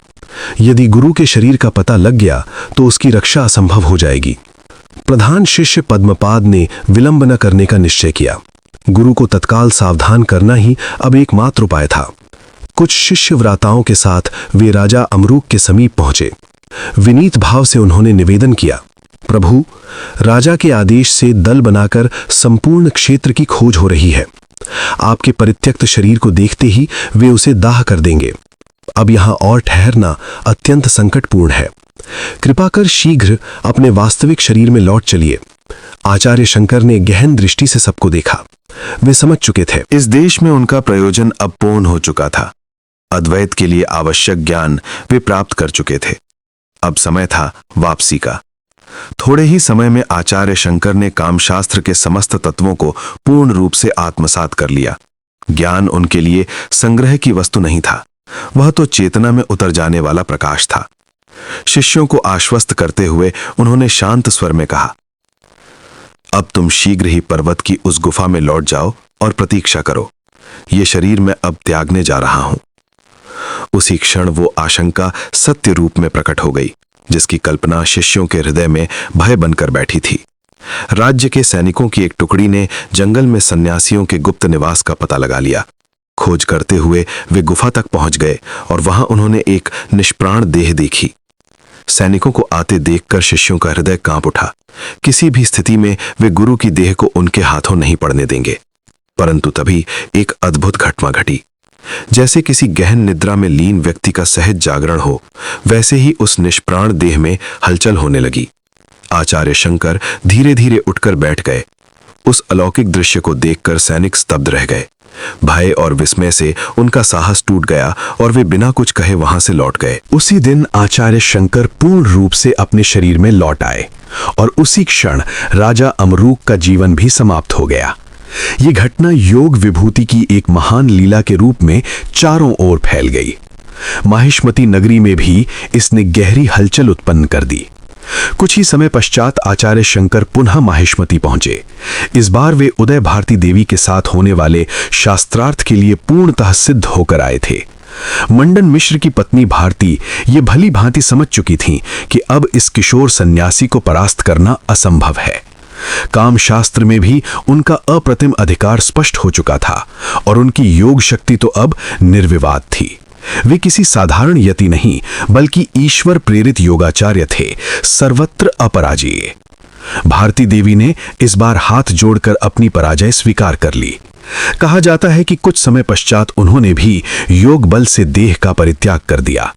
यदि गुरु के शरीर का पता लग गया तो उसकी रक्षा असंभव हो जाएगी। प्रधान शिष्य पद्मपाद ने विलंब न करने का निश्चय किया। गुरु को तत्काल सावधान करना ही अब एकमात्र उपाय था। कुछ शिष्य व्राताओं के साथ वे राजा अमरूक के समीप पहुंचे। विनीत भाव से उन्होंने निवेदन किया, प्रभु, राजा के आदेश से दल बनाकर संपूर्ण क्षेत्र की खोज हो रही है। आपके परित्यक्त शरीर को देखते ही वे उसे दाह कर देंगे। अब यहां और ठहरना अत्यंत संकटपूर्ण है। कृपा कर शीघ्र अपने वास्तविक शरीर में लौट चलिए। आचार्य शंकर ने गहन दृष्टि से सबको देखा। वे समझ चुके थे इस देश में उनका प्रयोजन अब पूर्ण हो चुका था। अद्वैत के लिए आवश्यक ज्ञान वे प्राप्त कर चुके थे। अब समय था वापसी का। थोड़े ही समय में आचार्य शंकर ने कामशास्त्र के समस्त तत्वों को पूर्ण रूप से आत्मसात कर लिया। ज्ञान उनके लिए संग्रह की वस्तु नहीं था, वह तो चेतना में उतर जाने वाला प्रकाश था। शिष्यों को आश्वस्त करते हुए उन्होंने शांत स्वर में कहा, अब तुम शीघ्र ही पर्वत की उस गुफा में लौट जाओ और प्रतीक्षा करो। ये शरीर मैं अब त्यागने जा रहा हूं। उसी क्षण वो आशंका सत्य रूप में प्रकट हो गई, जिसकी कल्पना शिष्यों के हृदय में भय बनकर बैठी थी। राज्य के सैनिकों की एक टुकड़ी ने जंगल में सन्यासियों के गुप्त निवास का पता लगा लिया। खोज करते हुए वे गुफा तक पहुंच गए और वहां उन्होंने एक निष्प्राण देह देखी। सैनिकों को आते देखकर शिष्यों का हृदय कांप उठा। किसी भी स्थिति में वे गुरु की देह को उनके हाथों नहीं पड़ने देंगे। परंतु तभी एक अद्भुत घटना घटी। जैसे किसी गहन निद्रा में लीन व्यक्ति का सहज जागरण हो, वैसे ही उस निष्प्राण देह में हलचल होने लगी। आचार्य शंकर धीरे धीरे उठकर बैठ गए। उस अलौकिक दृश्य को देखकर सैनिक स्तब्ध रह गए। भय और विस्मय से उनका साहस टूट गया और वे बिना कुछ कहे वहां से लौट गए। उसी दिन आचार्य शंकर पूर्ण रूप से अपने शरीर में लौट आए और उसी क्षण राजा अमरूक का जीवन भी समाप्त हो गया। ये घटना योग विभूति की एक महान लीला के रूप में चारों ओर फैल गई। माहिष्मती नगरी में भी इसने गहरी हलचल उत्पन्न कर दी। कुछ ही समय पश्चात आचार्य शंकर पुनः माहिष्मति पहुंचे। इस बार वे उदय भारती देवी के साथ होने वाले शास्त्रार्थ के लिए पूर्णतः सिद्ध होकर आए थे। मंडन मिश्र की पत्नी भारती ये भली भांति समझ चुकी थीं कि अब इस किशोर सन्यासी को परास्त करना असंभव है। काम शास्त्र में भी उनका अप्रतिम अधिकार स्पष्ट हो चुका था और उनकी योग शक्ति तो अब निर्विवाद थी। वे किसी साधारण यति नहीं बल्कि ईश्वर प्रेरित योगाचार्य थे, सर्वत्र अपराजेय। भारती देवी ने इस बार हाथ जोड़कर अपनी पराजय स्वीकार कर ली। कहा जाता है कि कुछ समय पश्चात उन्होंने भी योग बल से देह का परित्याग कर दिया।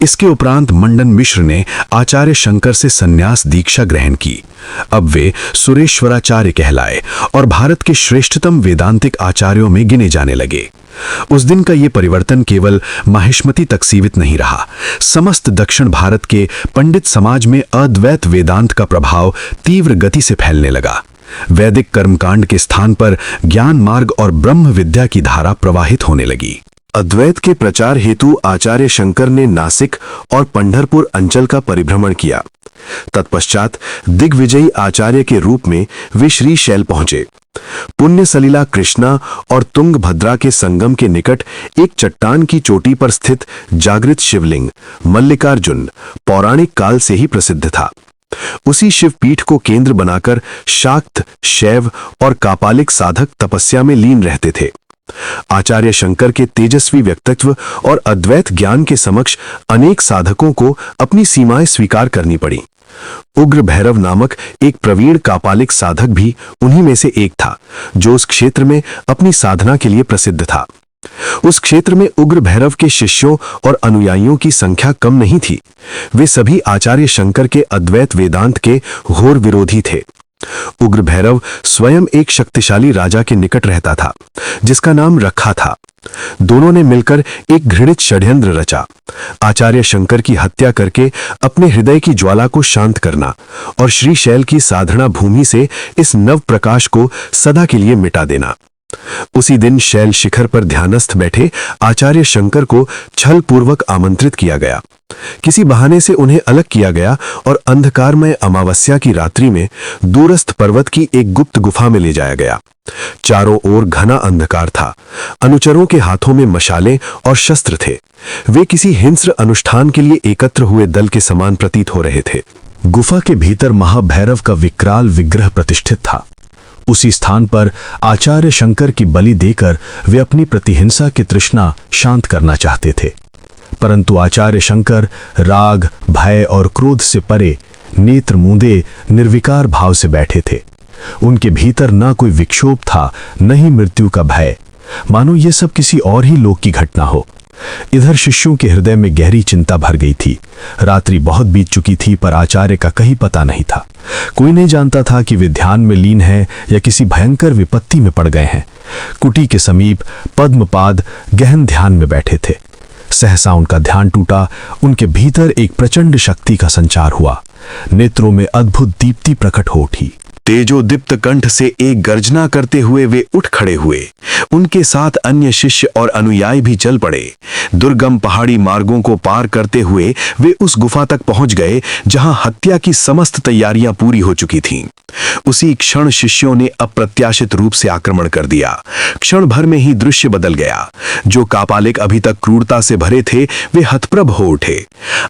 इसके उपरांत मंडन मिश्र ने आचार्य शंकर से संन्यास दीक्षा ग्रहण की। अब वे सुरेश्वराचार्य कहलाए और भारत के श्रेष्ठतम वेदांतिक आचार्यों में गिने जाने लगे। उस दिन का ये परिवर्तन केवल माहिष्मति तक सीमित नहीं रहा। समस्त दक्षिण भारत के पंडित समाज में अद्वैत वेदांत का प्रभाव तीव्र गति से फैलने लगा। वैदिक कर्मकांड के स्थान पर ज्ञान मार्ग और ब्रह्म विद्या की धारा प्रवाहित होने लगी। अद्वैत के प्रचार हेतु आचार्य शंकर ने नासिक और पंढरपुर अंचल का परिभ्रमण किया। तत्पश्चात दिग्विजयी आचार्य के रूप में वे श्रीशैल पहुंचे। पुण्य सलिला कृष्णा और तुंगभद्रा के संगम के निकट एक चट्टान की चोटी पर स्थित जागृत शिवलिंग मल्लिकार्जुन पौराणिक काल से ही प्रसिद्ध था। उसी शिवपीठ को केंद्र बनाकर शाक्त, शैव और कापालिक साधक तपस्या में लीन रहते थे। आचार्य शंकर के तेजस्वी व्यक्तित्व और अद्वैत ज्ञान के समक्ष अनेक साधकों को अपनी सीमाएं स्वीकार करनी पड़ी। उग्र भैरव नामक एक प्रवीण कापालिक साधक भी उन्हीं में से एक था, जो उस क्षेत्र में अपनी साधना के लिए प्रसिद्ध था। उस क्षेत्र में उग्र भैरव के शिष्यों और अनुयायियों की संख्या कम नहीं थी। वे सभी आचार्य शंकर के अद्वैत वेदांत के घोर विरोधी थे। उग्र भैरव स्वयं एक शक्तिशाली राजा के निकट रहता था, जिसका नाम रखा था। दोनों ने मिलकर एक घृणित षड्यंत्र रचा, आचार्य शंकर की हत्या करके अपने हृदय की ज्वाला को शांत करना और श्रीशैल की साधना भूमि से इस नव प्रकाश को सदा के लिए मिटा देना। उसी दिन शैल शिखर पर ध्यानस्थ बैठे आचार्य शंकर को छल पूर्वक आमंत्रित किया गया। किसी बहाने से उन्हें अलग किया गया और अंधकारमय अमावस्या की रात्रि में दूरस्थ पर्वत की एक गुप्त गुफा में ले जाया गया। चारों ओर घना अंधकार था। अनुचरों के हाथों में मशालें और शस्त्र थे। वे किसी हिंस्र अनुष्ठान के लिए एकत्र हुए दल के समान प्रतीत हो रहे थे। गुफा के भीतर महाभैरव का विकराल विग्रह प्रतिष्ठित था। उसी स्थान पर आचार्य शंकर की बलि देकर वे अपनी प्रतिहिंसा की तृष्णा शांत करना चाहते थे, परंतु आचार्य शंकर राग, भय और क्रोध से परे नेत्र मूंदे निर्विकार भाव से बैठे थे। उनके भीतर न कोई विक्षोभ था, न ही मृत्यु का भय, मानो ये सब किसी और ही लोक की घटना हो। इधर शिष्यों के हृदय में गहरी चिंता भर गई थी। रात्रि बहुत बीत चुकी थी, पर आचार्य का कहीं पता नहीं था। कोई नहीं जानता था कि वे ध्यान में लीन हैं या किसी भयंकर विपत्ति में पड़ गए हैं। कुटी के समीप पद्मपाद गहन ध्यान में बैठे थे। सहसा उनका ध्यान टूटा। उनके भीतर एक प्रचंड शक्ति का संचार हुआ। नेत्रों में अद्भुत दीप्ति प्रकट हो उठी। तेजोदीप्त कंठ से एक गर्जना करते हुए वे उठ खड़े हुए। उनके साथ अन्य शिष्य और अनुयायी भी चल पड़े। दुर्गम पहाड़ी मार्गों को पार करते हुए वे उस गुफा तक पहुंच गए जहां हत्या की समस्त तैयारियां पूरी हो चुकी थीं। उसी क्षण शिष्यों ने अप्रत्याशित रूप से आक्रमण कर दिया। क्षण भर में ही दृश्य बदल गया। जो कापालिक अभी तक क्रूरता से भरे थे, वे हतप्रभ हो उठे।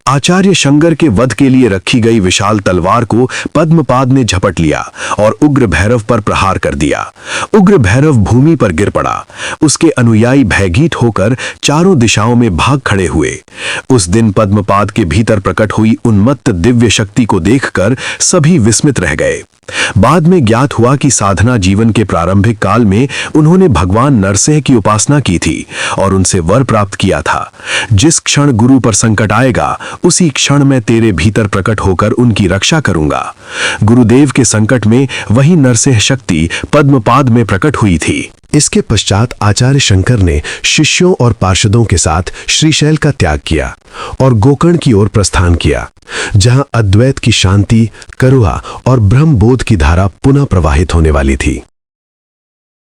आचार्य शंकर के वध के लिए रखी गई विशाल तलवार को पद्मपाद ने झपट लिया और उग्र भैरव पर प्रहार कर दिया। उग्र भैरव भूमि पर गिर पड़ा। उसके अनुयायी भयभीत होकर चारों दिशाओं में भाग खड़े हुए। उस दिन पद्मपाद के भीतर प्रकट हुई उन्मत्त दिव्य शक्ति को देखकर सभी विस्मित रह गए। बाद में ज्ञात हुआ कि साधना जीवन के प्रारंभिक काल में उन्होंने भगवान नरसिंह की उपासना की थी और उनसे वर प्राप्त किया था, जिस क्षण गुरु पर संकट आएगा उसी क्षण मैं तेरे भीतर प्रकट होकर उनकी रक्षा करूंगा। गुरुदेव के संकट में वही नरसिंह शक्ति पद्मपाद में प्रकट हुई थी। इसके पश्चात आचार्य शंकर ने शिष्यों और पार्षदों के साथ श्रीशैल का त्याग किया और गोकर्ण की ओर प्रस्थान किया, जहां अद्वैत की शांति, करुणा और ब्रह्म बोध की धारा पुनः प्रवाहित होने वाली थी।